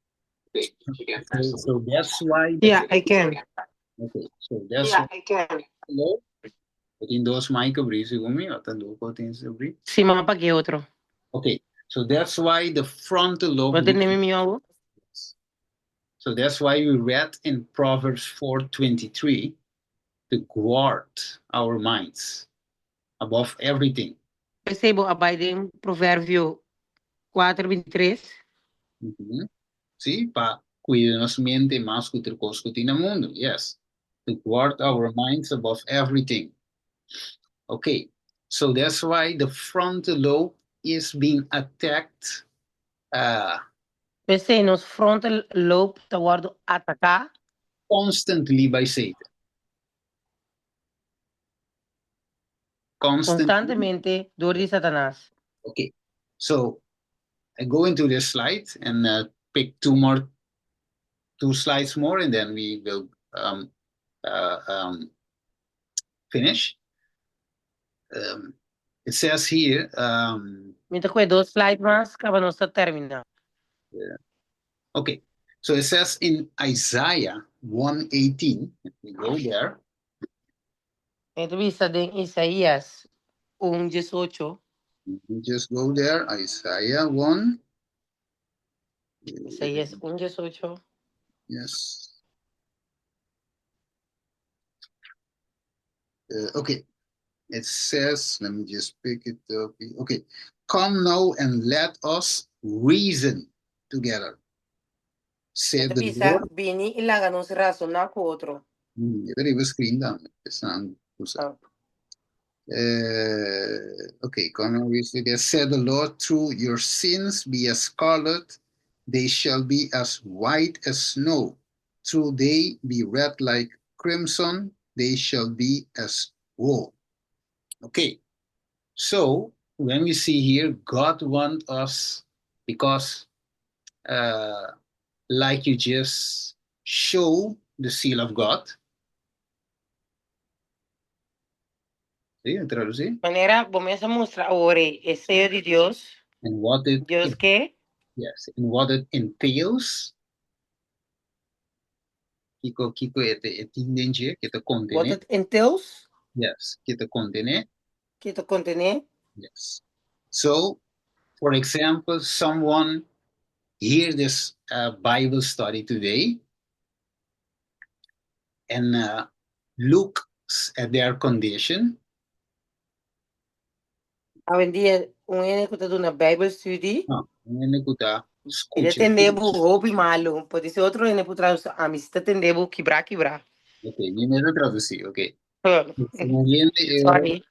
So that's why. Yeah, I can. Okay, so that's why. I can. Hello? In those mic abrir, segundo me, abrir. Sì, ma paghi altro. Okay, so that's why the frontal lobe. What the name of your? So that's why we read in Proverbs 4:23 to guard our minds above everything. Percebo abiding Provérbio 4:23. Sí, para cuidarnos mente más que otra cosa que tiene el mundo. Yes, to guard our minds above everything. Okay, so that's why the frontal lobe is being attacked. Pensei nos frontal lobe toward atacar Constantly by Satan. Constantemente door di Satanás. Okay, so I go into this slide and pick two slides more, and then we will finish. It says here. Mientras que dos slides más, acaba nossa termina. Okay, so it says in Isaiah 1:18. We go there. Entrevista de Isaías 1:18. We just go there. Isaiah 1. Isaías 1:18. Yes. Okay. It says, let me just pick it up. Okay. Come now and let us reason together. Said the Lord. Bini ilaga nos razonar com outro. There was screen down. Okay, come and reason together. Said the Lord, through your sins be as scarlet, they shall be as white as snow. Through they be red like crimson, they shall be as wool. Okay, so when we see here, God wants us, because like you just show the seal of God. Sí, traducir. Maneira, vamos a mostrar ahora el sello de Dios. And what it Dios qué? Yes, and what it entails. Kiko etindenge, que te contene. What it entails? Yes, que te contene. Que te contene. Yes. So, for example, someone hear this Bible study today and looks at their condition. Hoje dia, ene que está dando Bible study. Ene que está ele tendebo roupa malo, pode ser outro ene putra a mim está tendebo quebrar. Ok, viene de traducir, ok. Sorry.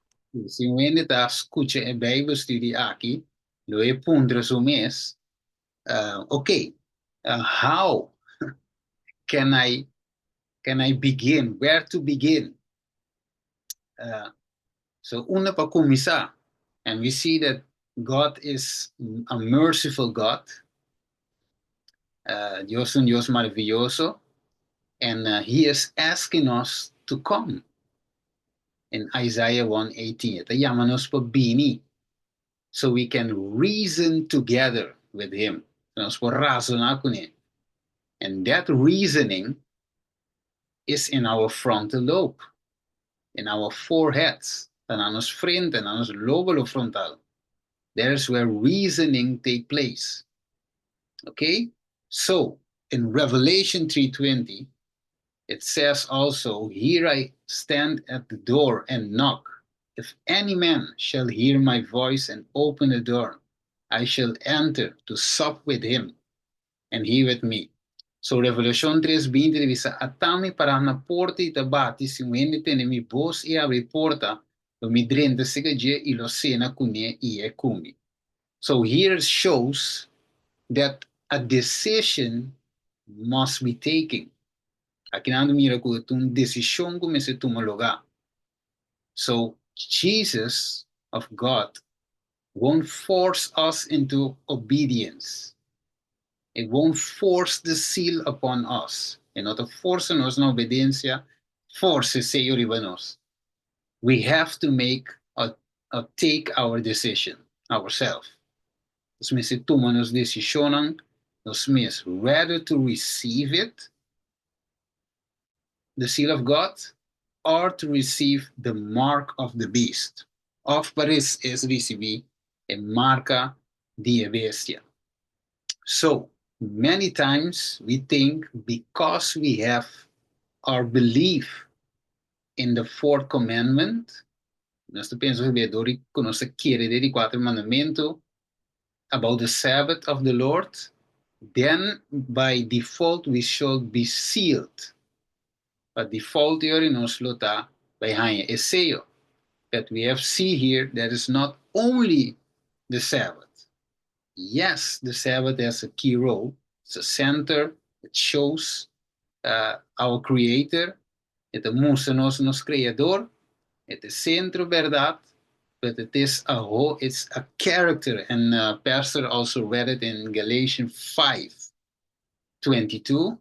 Se você está escutando a Bíblia estudie aqui, lo é punto su mês, okay, how can I begin? Where to begin? So una para começar, and we see that God is a merciful God. Dios un Dios maravilloso, and He is asking us to come. In Isaiah 1:18, ito llamanos pa bini, so we can reason together with Him. So nos po razonar con Him. And that reasoning is in our frontal lobe, in our foreheads, and on our frente, and on our lóbulo frontal. There's where reasoning take place. Okay? So, in Revelation 3:20, it says also, here I stand at the door and knock. If any man shall hear my voice and open the door, I shall enter to sup with him and he with me. So Revelation 3:20 dice, atami para na porta e tabati, si wende tene mi bos e abre porta, lo mi drente segaje e lo cena kune e e kumi. So here it shows that a decision must be taken. Aqui nada mira que tu decisão comece a tomar lugar. So Jesus of God won't force us into obedience. It won't force the seal upon us. E not force nos na obediência, force seyo riba nos. We have to take our decision ourselves. Os meses tomam nos decisões, os meses rather to receive it, the seal of God, or to receive the mark of the beast. Of Paris is receiving a marca di bestia. So, many times we think because we have our belief in the fourth commandment, nós pensamos que nós queremos de quatro mandamentos about the Sabbath of the Lord, then by default we should be sealed. But default theory nos lo está behind a seyo. That we have see here that is not only the Sabbath. Yes, the Sabbath has a key role. It's a center. It shows our Creator. It muestra nos Creador. It is centro verdad. But it is it's a character. And Pastor also read it in Galatians 5:22.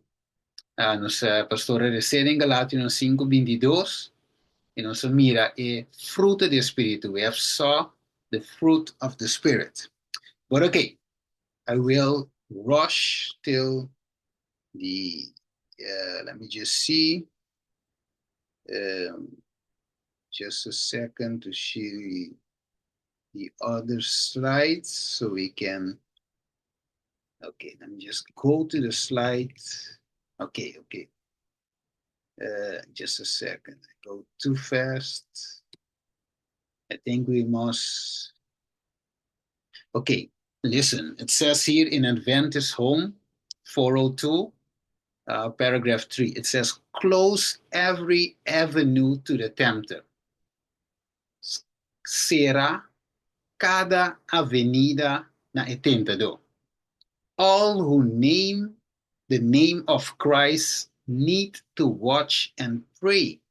Nos pastore recebe in Galatians 5:22. E nos mira e fruto del Espíritu. We have saw the fruit of the Spirit. But okay, I will rush till the, let me just see, just a second to see the other slides so we can, okay, let me just go to the slides. Okay. Just a second, I go too fast. I think we must, okay, listen, it says here in Adventist Home 402, paragraph 3, it says, close every avenue to the tempter. Será cada avenida na tentador. All who name the name of Christ need to watch and pray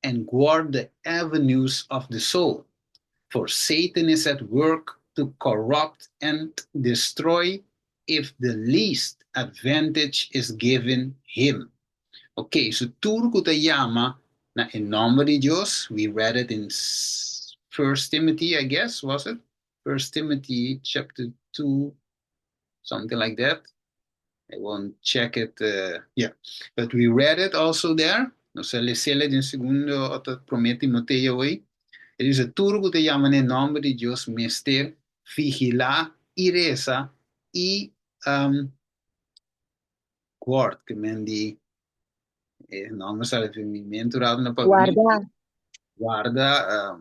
and guard the avenues of the soul. For Satan is at work to corrupt and destroy if the least advantage is given him. Okay, so turco te llama na in nombre de Dios. We read it in 1 Timothy, I guess, was it? 1 Timothy chapter 2, something like that. I won't check it. Yeah, but we read it also there. No se le sele din segundo otro promete Timoteo hoy. It is a turco te llaman en nombre de Dios, mister, vigila y reza y guard, que men di nombre sale movimento na Guarda. guarda,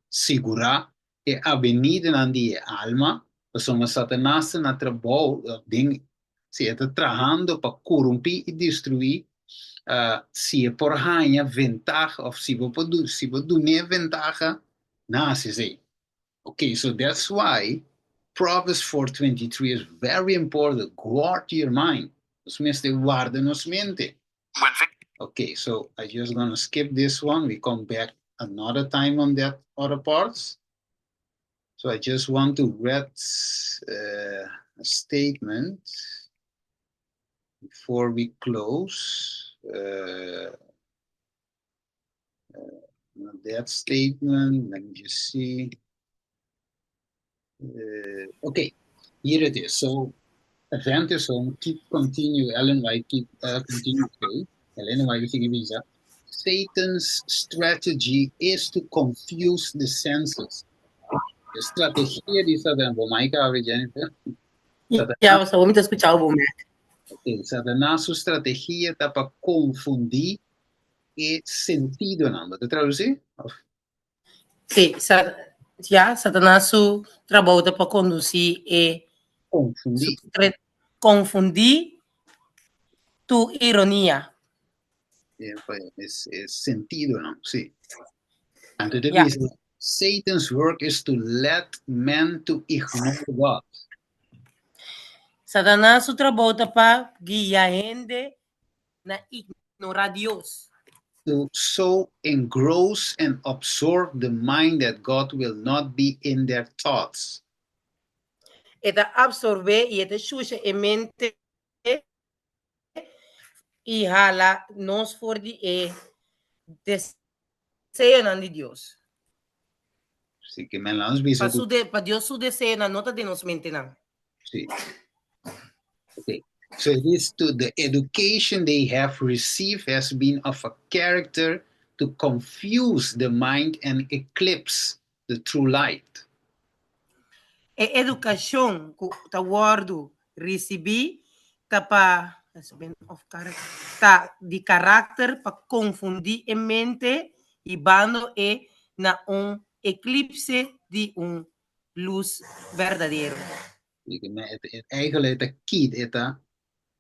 segura e avenida na die alma, insomma Satanás na trabalho, ding, se está trabajando para corromper e destruir, se é por ganhar ventaja, ou se você do ventaja, Nasi say. Okay, so that's why Proverbs 4:23 is very important. Guard your mind. Nos meeste guarda nos mente. Okay, so I just gonna skip this one. We come back another time on that other parts. So I just want to read a statement before we close. That statement, let me just see. Okay, here it is. So advantage home, continue, Ellen White, continue, okay. Ellen White, visa. Satan's strategy is to confuse the senses. The strategia di Satan, Bomaika, Jennifer. Ja, so vamos escuchar o Mac. Okay, Satanás su estrategia está para confundir el sentido, ¿no? ¿Te traduce? Sim, Satanás su trabalho para conduzir e Confundir. confundir tu ironia. Es sentido, ¿no? Sí. Entonces Yeah. dice, Satan's work is to let men to ignore God. Satanás su trabalho para guiar gente na ignorar Deus. To so engross and absorb the mind that God will not be in their thoughts. Eta absorver e eta xuxa em mente e hala nos for de desejo não de Deus. Así que me lo has visto. Para Deus su desejo na nota de nos mente não. Sí. Okay. So it is to the education they have received has been of a character to confuse the mind and eclipse the true light. E educação que tá guardo recebi tá para tá de caráter para confundir em mente e bando e na eclipse de luz verdadeiro. Eigenlijk het kid het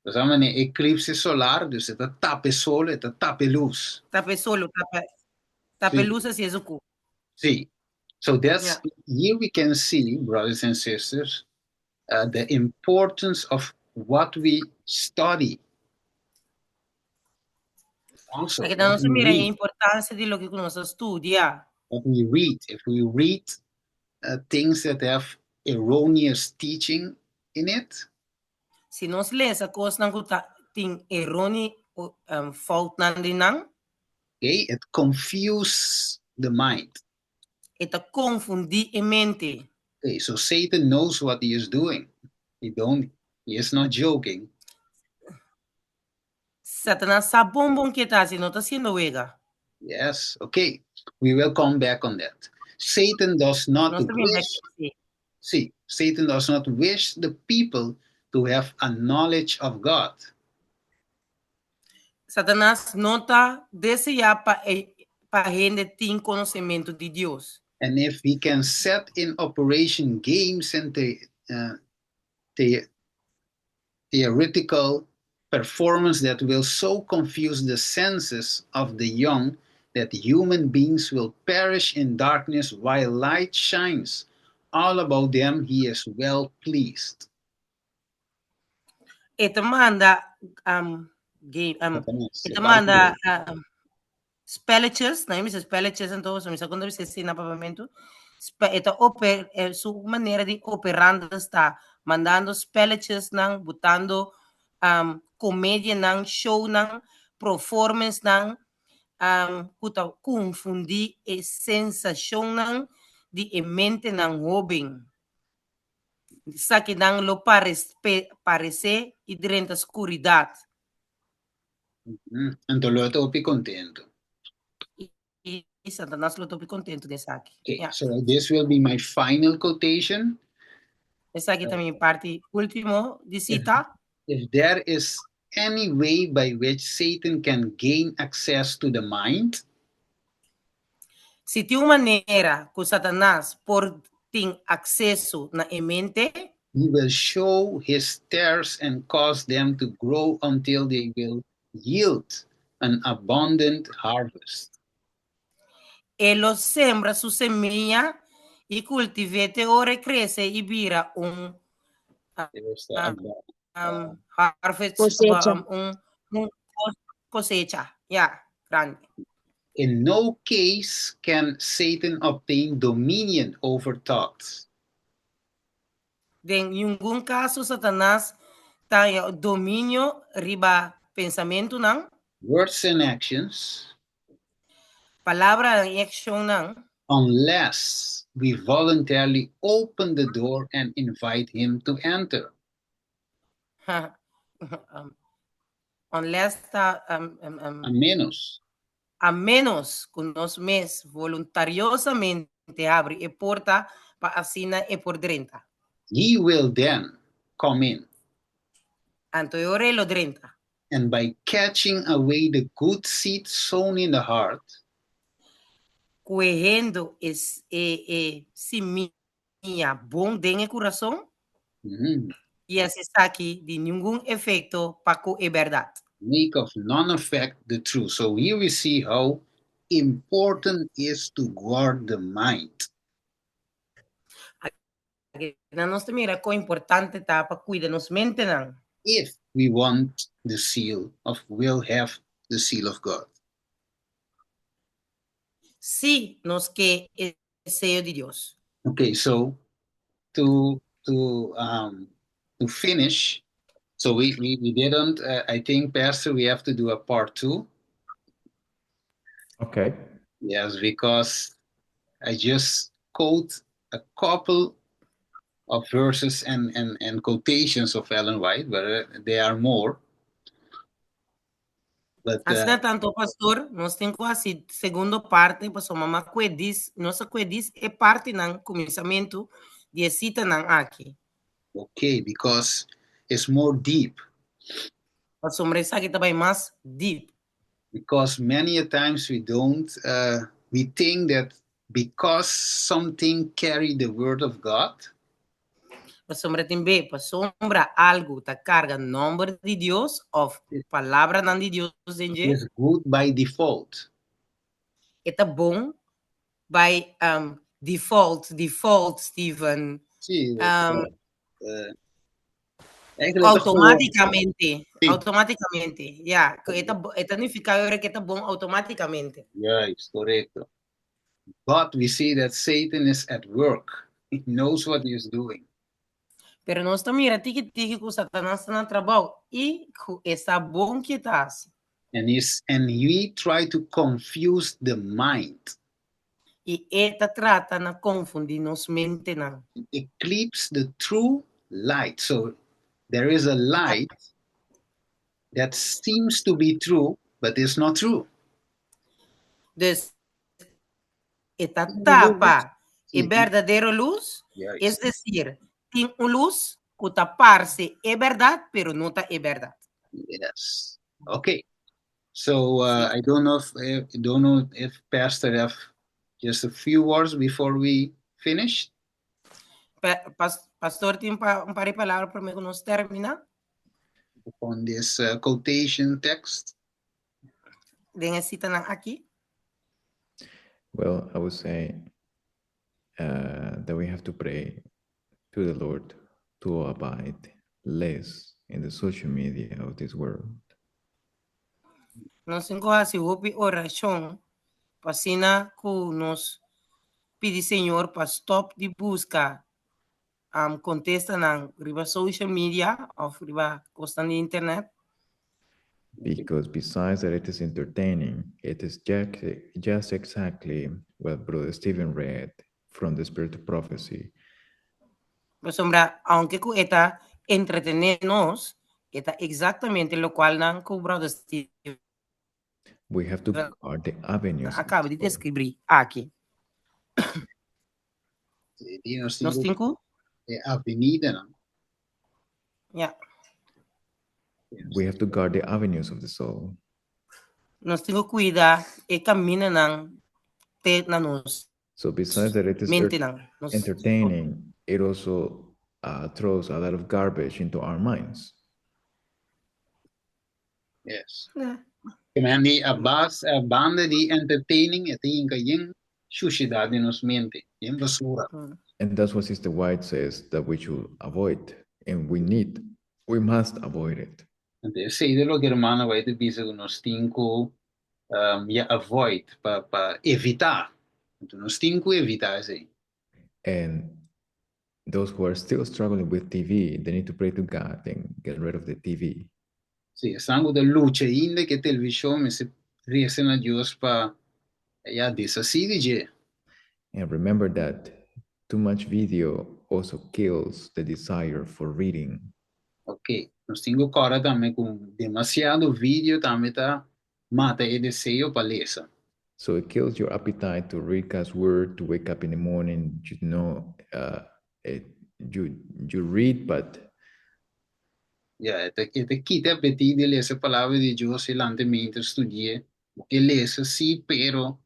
we zijn een eclipse solar, dus het tape sol, het tape luz. Tape solo, tape luz assim é o See, so that's here we can see, brothers and sisters, the importance of what we study. Also, aqui nós mira a importância de lo que nós estudia. What we read, if we read things that have erroneous teaching in it. Se nós lemos a coisa que tem errôneo fault nan, okay, it confuses the mind. It confunde a mente. Okay, so Satan knows what he is doing. He is not joking. Satanás sabe bom que tá se não tá sendo wega. Yes, okay. We will come back on that. Satan does not wish. See, Satan does not wish the people to have a knowledge of God. Satanás não tá desejar para gente ter conhecimento de Deus. And if he can set in operation games and theoretical performance that will so confuse the senses of the young that human beings will perish in darkness while light shines all about them, he is well pleased. It manda spelletjes, não é mesmo spelletjes então, quando você ensina pagamento, sua maneira de operando está mandando spelletjes não, botando comédia não, show não, performance não, confundir a sensação não de mente não hobby. Sabe que não lo parece e durante a escuridade. Então lo estou contento. E Satanás lo estou contente desse aqui. Okay, so this will be my final quotation. Essa aqui também parte último de cita. If there is any way by which Satan can gain access to the mind, se tem uma maneira que Satanás pode ter acesso na mente, he will show his tares and cause them to grow until they will yield an abundant harvest. Él lo sembra su semilla y cultivete ora crece y vira un harvest, Cosecha. un cosecha, ya, grande. In no case can Satan obtain dominion over thoughts. En ningún caso, Satanás tem domínio riba pensamento, não? Words and actions, Palavra e action, não? unless we voluntarily open the door and invite him to enter. Unless a menos que nós mesmos voluntariosamente abre a porta para assina e por dentro. He will then come in. Anteriore lo dentro. And by catching away the good seed sown in the heart, correndo seminha bom dentro do coração, e esse está aqui de nenhum efeito para a verdade. make of none effect the truth. So here we see how important is to guard the mind. Nós mira quão importante tá para cuidar nos mente não. If we want the seal of, we'll have the seal of God. Se nós que é seyo de Deus. Okay, so to finish, so we didn't. I think, Pastor, we have to do a part 2. Okay. Yes, because I just quote a couple of verses and quotations of Ellen White, but there are more. But Assim tanto pastor, nós temos quase segunda parte, pastor, mamá diz, nossa diz é parte não começamento de cita não aqui. Okay, because it's more deep. Pastor, mas aqui também mais deep. Because many a times we don't, we think that because something carry the word of God, Sombra também, sombra algo tá carga nome de Deus ou palavra não de Deus is good by default. É bom by default, Steven. Sim, automaticamente, automaticamente, yeah. Esta significa ahora que está bom automaticamente. Yes, correcto. But we see that Satan is at work. He knows what he is doing. Pero nós também mira tiki que Satanás está no trabalho e está bom que está. And he try to confuse the mind. E esta trata na confundir nos mente não. Eclipse the true light. So there is a light that seems to be true, but is not true. Dus esta tapa é verdadeira luz, é decir, tem luz que tapar-se é verdade, pero não é verdade. Yes. Okay. So I don't know if Pastor have just a few words before we finish. Pastor, tem par de palavras para que nós terminar? On this quotation text. Den cita aqui. Well, I would say that we have to pray to the Lord to abide less in the social media of this world. Nós temos que fazer oração para que nos pedir Senhor para stop de busca contesta na riba social media ou riba costa na internet. Because besides that it is entertaining, it is just exactly what Brother Steven read from the Spirit of Prophecy. Pues, sombra, aunque está entretenernos, está exactamente lo cual nan que Brother Steven we have to guard the avenues. Acaba de descrever aqui. Nós temos avenida, não? Yeah. We have to guard the avenues of the soul. Nós temos que cuidar e caminhar na nos. So besides that it is entertaining, it also throws a lot of garbage into our minds. Yes. Yeah. Kemandi abas banda di entertaining iti yung kayeng suciedad en nos mente, en basura. And that's what Sister White says that we should avoid, and we must avoid it. Entonces, sei de lo que hermana vai te bisa que nos tinco ya avoid, pa evitar. Então, nos tinco evitar sei. And those who are still struggling with TV, they need to pray to God and get rid of the TV. Sì, sangue da luce ainda que televisão me se riesce a Deus pa ya desassidere. And remember that too much video also kills the desire for reading. Ok, nos tingo cora também com demasiado vídeo também tá mata e desejo para ler. So it kills your appetite to read God's word, to wake up in the morning, you read, but Ja, te quita apetite de ler essa palavra de Deus lentamente estudie, porque ler sim, pero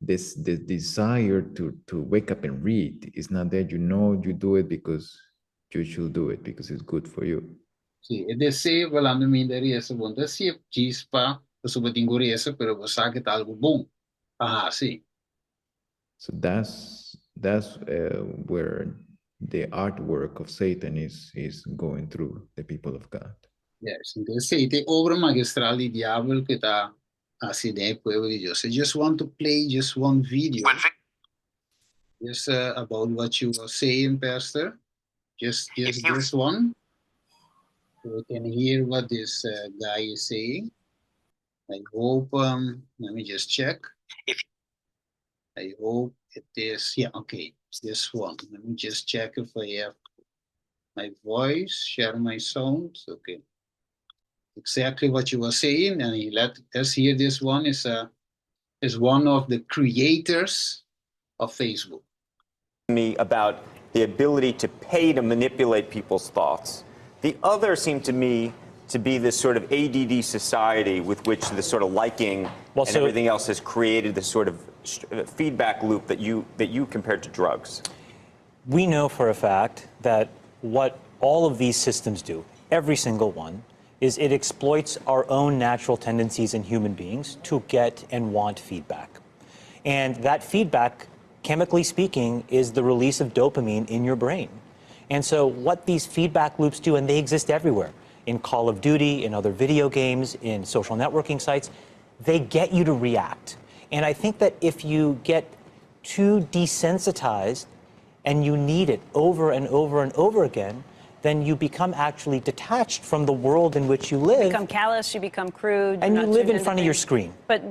this the desire to wake up and read is not there. You know you do it because you should do it because it's good for you. sì, e desejo lentamente riesce bom, da sim, chispa, sobre tingo riesce, pero você sabe que tá algo bom. Ah, sim. So that's where the artwork of Satan is going through the people of God. Yes, então sei, tem obra magistral de diabo que tá assim dentro do povo de Deus. I just want to play just one video. Just about what you were saying, Pastor. Just this one. So we can hear what this guy is saying. I hope, let me just check. I hope it is, yeah, okay, it's this one. Let me just check if I have my voice, share my sound. Okay. Exactly what you were saying. And let us hear this one is one of the creators of Facebook. Me about the ability to pay to manipulate people's thoughts. The other seemed to me to be this sort of ADD society with which this sort of liking and everything else has created this sort of feedback loop that you compared to drugs. We know for a fact that what all of these systems do, every single one, is it exploits our own natural tendencies in human beings to get and want feedback. And that feedback, chemically speaking, is the release of dopamine in your brain. And so what these feedback loops do, and they exist everywhere, in Call of Duty, in other video games, in social networking sites, they get you to react. And I think that if you get too desensitized and you need it over and over and over again, then you become actually detached from the world in which you live. You become callous, you become crude. And you live in front of your screen. But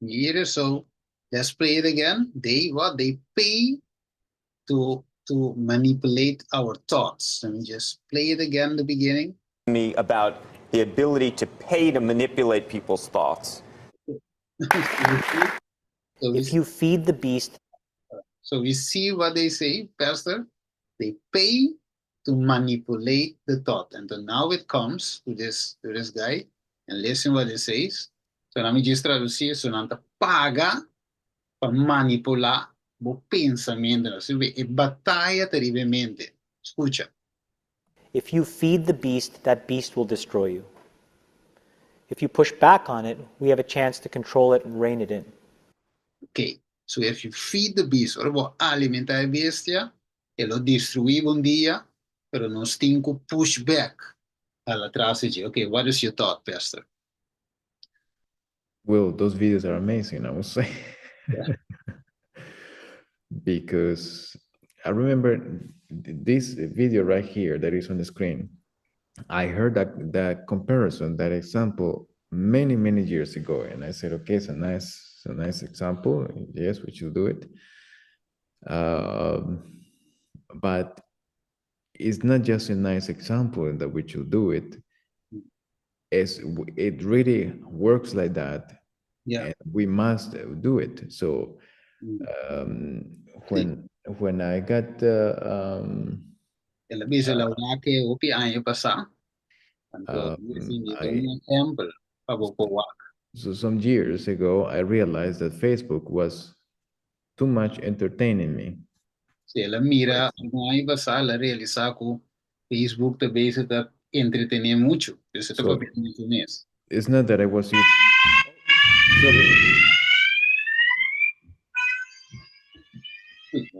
Here, so let's play it again. They pay to manipulate our thoughts. Let me just play it again, the beginning. Me about the ability to pay to manipulate people's thoughts. If you feed the beast. So we see what they say, Pastor. They pay to manipulate the thought. And then now it comes to this guy, and listen what it says. So let me just traducir, so nanta paga para manipular o pensamento. E batalla terrivelmente. Escucha. If you feed the beast, that beast will destroy you. If you push back on it, we have a chance to control it and rein it in. Okay, so if you feed the beast, ora vou alimentar a bestia, e lo destruivo un dia, pero non stinco push back all'atrás. Okay, what is your thought, Pastor? Well, those videos are amazing, I would say. Yeah. Because I remember this video right here that is on the screen. I heard that comparison, that example many, many years ago. And I said, okay, it's a nice example. Yes, we should do it. But it's not just a nice example that we should do it. It really works like that. Yeah. And we must do it. So when I got so some years ago, I realized that Facebook was too much entertaining me. Se ela mira, vai passar, ela realizar com Facebook também está entretener muito. Você está So, papel muito nisso. It's not that I was using. Sorry.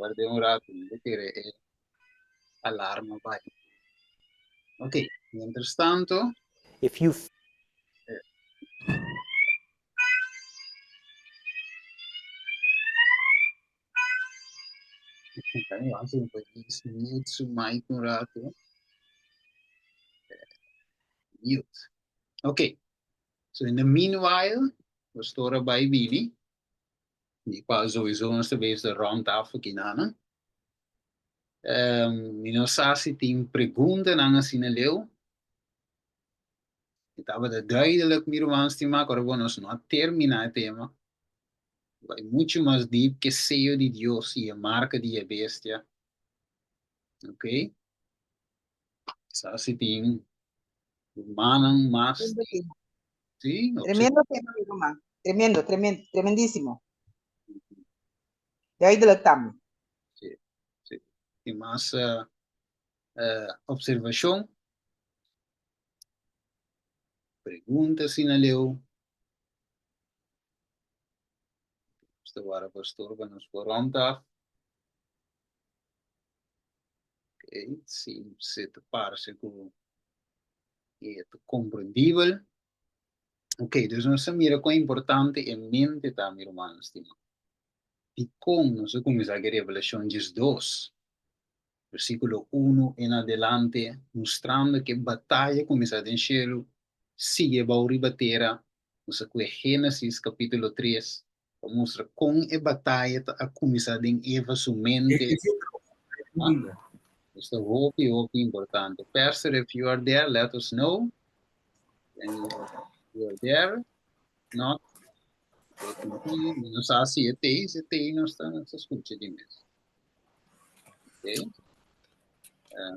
Guardei un rato, vedere alarma, vai. Ok, mientras tanto, If you kami langsung mute su mic un rato. Mute. Ok, so in the meanwhile, we storen bij Billy. Die was sowieso nog steeds de rondtafel kinana. Minosasi team pregunta nanga sineleu. Estava de duidelijk meer wans te maken, maar gewoon nog terminar het thema. Vai muito mais deep que seyo de Dios e a marca de a bestia. Ok? Sasi team manang mas. Sí, Tremendo tema, mi Roma. Tremendo, tremendo, tremendísimo. Duidelijk tam. Sí, sí. Y más observación. Preguntas sineleu. Este waren pastor van ons voorhand. Ok, sim, se te parece como é compreendível. Ok, dus nossa mira quão importante é mente, tá, meu irmão, estima. E como nós começamos a Revelação 2, versículo 1 em adelante, mostrando que a batalha começa em cielo, sigue a ribatera, nós com Gênesis capítulo 3, mostra como a batalha a começar em Eva sua mente. It's very important. Pastor, if you are there, let us know. And you are there, not. Não sabe se é TI, não está nessa escuta de mesmo. Ok?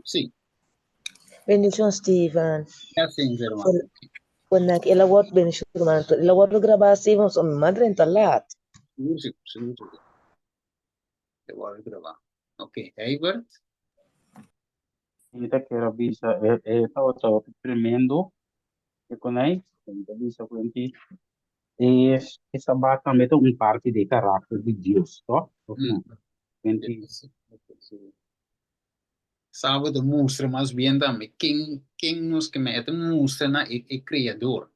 Sim, Bendición, Steven. é assim, irmão. When like ilawat bendición, man. Ilawat lo grabasi mo sa madre en talat. Seguro. Eu vou gravar. Ok, Herbert? Ita que era bisa, estaba tremendo, que con ahí, ita bisa cuenti, essa bata também tem parte de caráter de Deus, tá? Quindi, Sábado mostra mais bem também quem nos que mete mostra na é criador.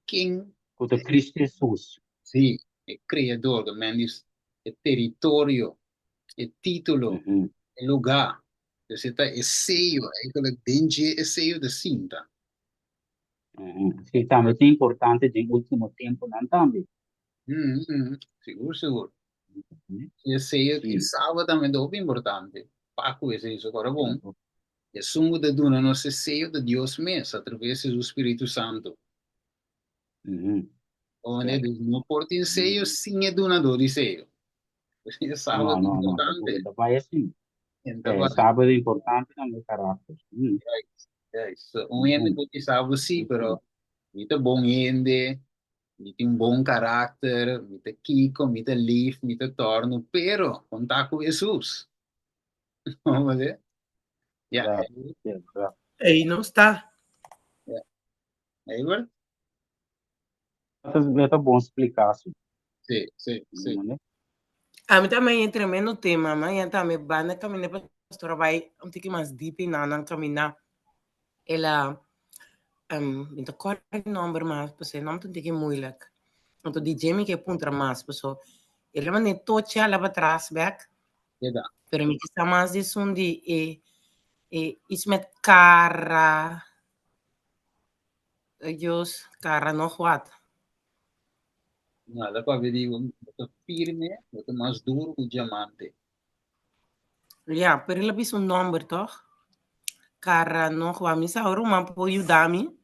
Quem o de Cristo Jesus. sim, é criador, que menos é território, é título, é lugar. Então, é seio, eigenlijk dengue é seio da cinta. Que também é importante no último tempo, não também. Seguro. E seio, e sábado também é muito importante. Paco, é isso agora bom. É sumo de duna nosso seio de Deus mesmo, através do Espírito Santo. Onde não pode ter seio, sim é donador de seio. Sábado é importante. Não, vai assim. Então, Sábado é importante também caráter. é isso. Um ende que sábado sim, pero muito bom ende, muito bom caráter, muito kiko, muito lief, muito torno, pero contar com Jesus. Vamos ver? Yeah. Aí não está. Edward? É bom explicar assim. Sim. A mim também é tremendo tema, amanhã também banda caminhar para pastora vai um pouquinho mais deep na não caminhar. Ela inte kort nummer mas pues não tem que moeilijk. Então DJ me que punta mais pues ele mane tocha lá para trás back. Pero me que está mais de sundi is met cara Dios cara no wat. Não, dá para ver muito firme, muito mais duro que o diamante. Ja, pero ele bis un number toch? Cara no wat. Misa oro man po ayudar-me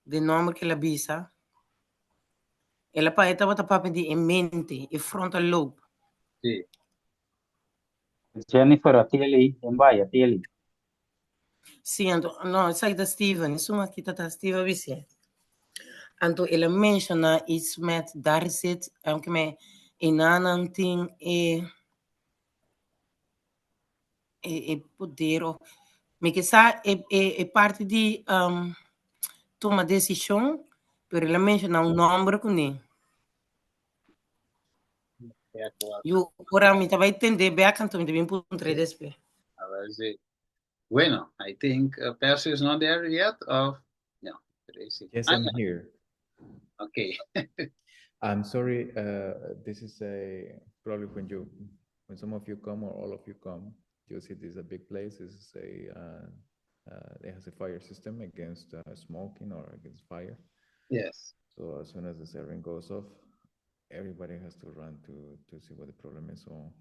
de number que ela bisa. Ela pa esta bota papo de mente e frontal lobe. Sim. Jennifer, atele, vai, atele. Sim, então, não, isso aí da Steven, isso aqui tá Steven Vicente. Então, ele menciona isso met daar zit, que me inanan ting e poder, me que sa é parte de tomar decisão, pero ele menciona número com ele. Yo, ahora me estaba entendiendo, vea canto me deben puntre después. Bueno, I think Pastor is not there yet. No, Tracy. Yes, I'm here. Okay. I'm sorry. This is probably when some of you come or all of you come, you'll see this is a big place. This is it has a fire system against smoking or against fire. Yes. So as soon as the siren goes off, everybody has to run to see what the problem is. So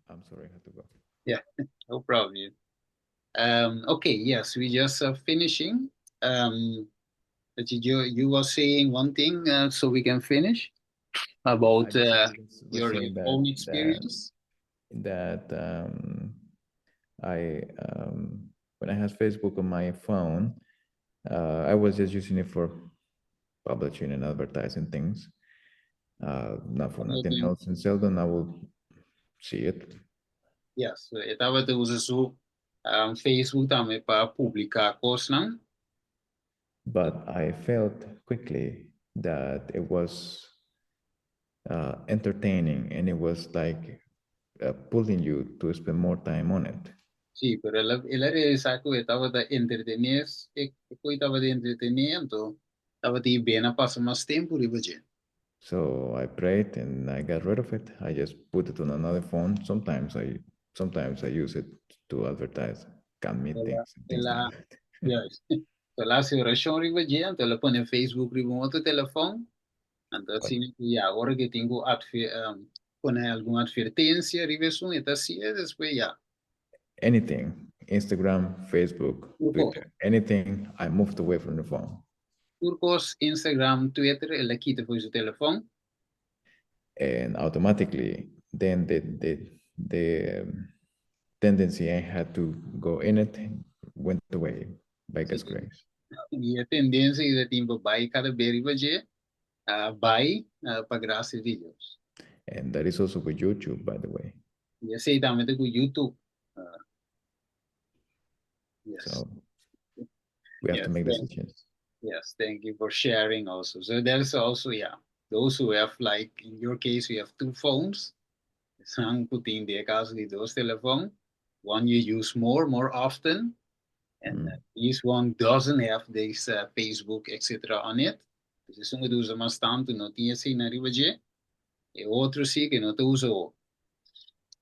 I'm sorry I had to go. Yeah, no problem. Okay, yes, we just finishing. But you were saying one thing, so we can finish about your own experience. That I when I had Facebook on my phone, I was just using it for publishing and advertising things, not for nothing else. And seldom I will see it. Yes, estava te usa su Facebook também para publicar coisas, não? But I felt quickly that it was entertaining and it was like pulling you to spend more time on it. Sí, pero ela realizava que estava de entretener, e estava de entretenimento, estava de bem a passar mais tempo de você. So I prayed and I got rid of it. I just put it on another phone. Sometimes I use it to advertise can meetings and things like that. Yes. Então lá se oração de você, então ela põe no Facebook de um outro telefone, então assim, e agora que tenho põe alguma advertência, reversão, então assim, depois já. Anything, Instagram, Facebook, Twitter, anything, I moved away from the phone. Turcos, Instagram, Twitter, ela quita por seu telefone. And automatically, then the tendency I had to go in it went away by God's grace. E a tendência de tempo vai cada vez mais vai para graça de Deus. And that is also with YouTube, by the way. E assim também com YouTube. Yes. So we have to make decisions. Yes, thank you for sharing also. So there's also, those who have, like, in your case, you have two phones. Some put in the caso de dos telephones. One you use more often. And this one doesn't have this Facebook, etc. on it. Dus isso não usa mais tanto, não tinha assim na riba de. E outro sim que não te usa.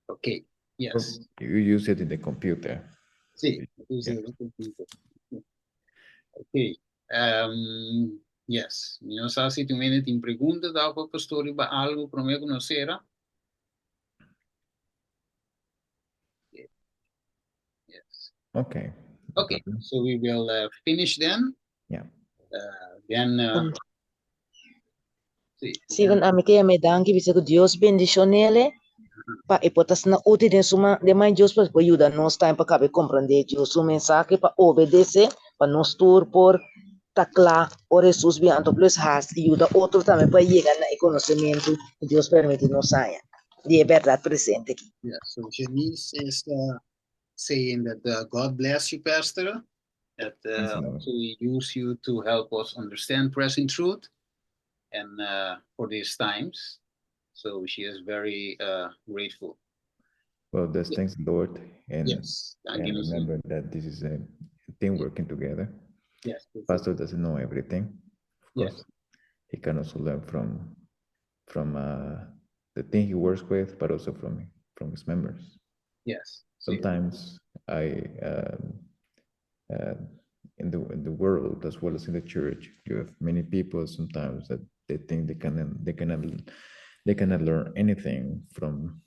Okay, yes. You use it in the computer. Sí, usa no computer. Okay. Yes. Non so se tu me tem pergunta da pastor para algo para me conhecer. Yes. Okay. Okay. So we will finish then. Yeah. Then. Steven, a mí que me dan que dice que Dios bendicionele para e potas na útil de suma de mais Deus para ayudar nos time para caber compreender Deus su mensaje para obedecer para nos tur por tacla o Jesus bien anto plus has ayuda otro también para llegar al conocimiento que Dios permite nos haya de verdad presente aquí. Yeah. So Janice is saying that God bless you, Pastor. That we use you to help us understand present truth. And for these times, so she is very grateful. Well, that's thanks Lord, and yes, and remember that this is a team working together. Yes, Pastor doesn't know everything. Of course, he can also learn from the team he works with, but also from his members. Yes. Sometimes in the world as well as in the church, you have many people sometimes that they think they cannot learn anything from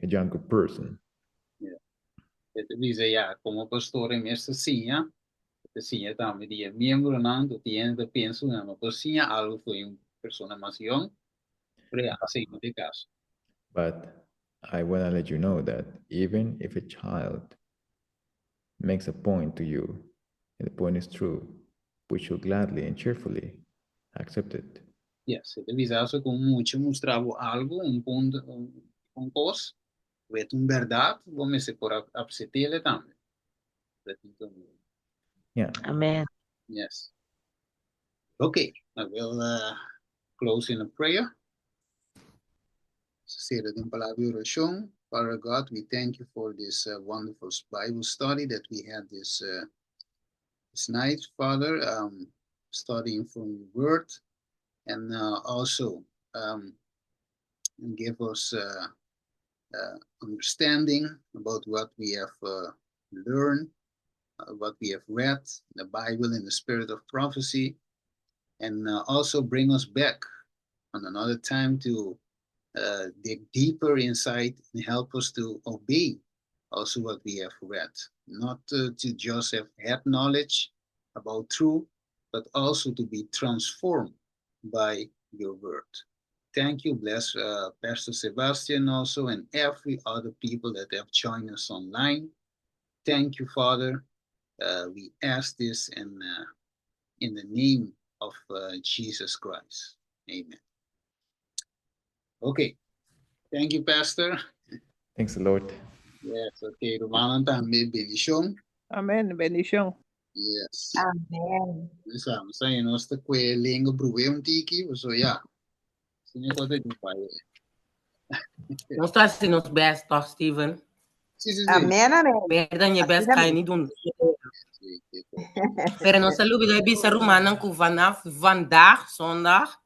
a younger person. Yeah. Dice como pastor en esta silla, también de miembro no tiene pienso en una silla algo fue una persona más joven, pero así no te caso. But I want to let you know that even if a child makes a point to you, and the point is true, we should gladly and cheerfully accept it. Yes, te avisaste con mucho mostraba algo, un punto, un cosa, es una verdad, vamos a por aceptarle también. Yeah. Amen. Yes. Okay, I will close in a prayer. Say in palabra oración. Father God, we thank you for this wonderful Bible study that we had this night, Father, studying from your word, and also give us understanding about what we have learned, what we have read, the Bible in the spirit of prophecy, and also bring us back on another time to dig deeper inside and help us to obey also what we have read, not to just have head knowledge about truth, but also to be transformed by your word. Thank you. Bless Pastor Sebastian also and every other people that have joined us online. Thank you, Father. We ask this in the name of Jesus Christ. Amen. Okay. Thank you, Pastor. Thanks, Lord. Yes, okay. Romanan también bendición. Amén, bendición. Yes. Amen. Sa ino sta kwe lingo bruwe tiki, so ja. Sino ko te pai. Nós estamos assim nos best, toch, Steven? Sim. Amen, amen. Meer dan je best ga je niet doen. Pero nós saludos bij Bisa Romana que vandaag, zondag,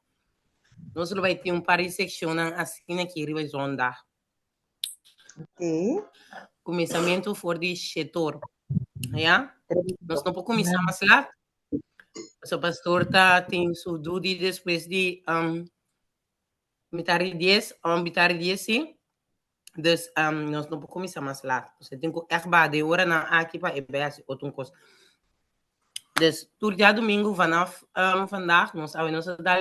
nós vai ter pari section assim aqui riba zondag. Okay. Começamento for de setor. Ja? Nós não podemos começar mais lá. O pastor tem su dúvida depois de metade 10, metade 10 sim. Dus nós não podemos começar mais lá. Você tem que echt de hora na aqui para EBS outro coisa. Dus, todo dia domingo vanaf vandaag, nós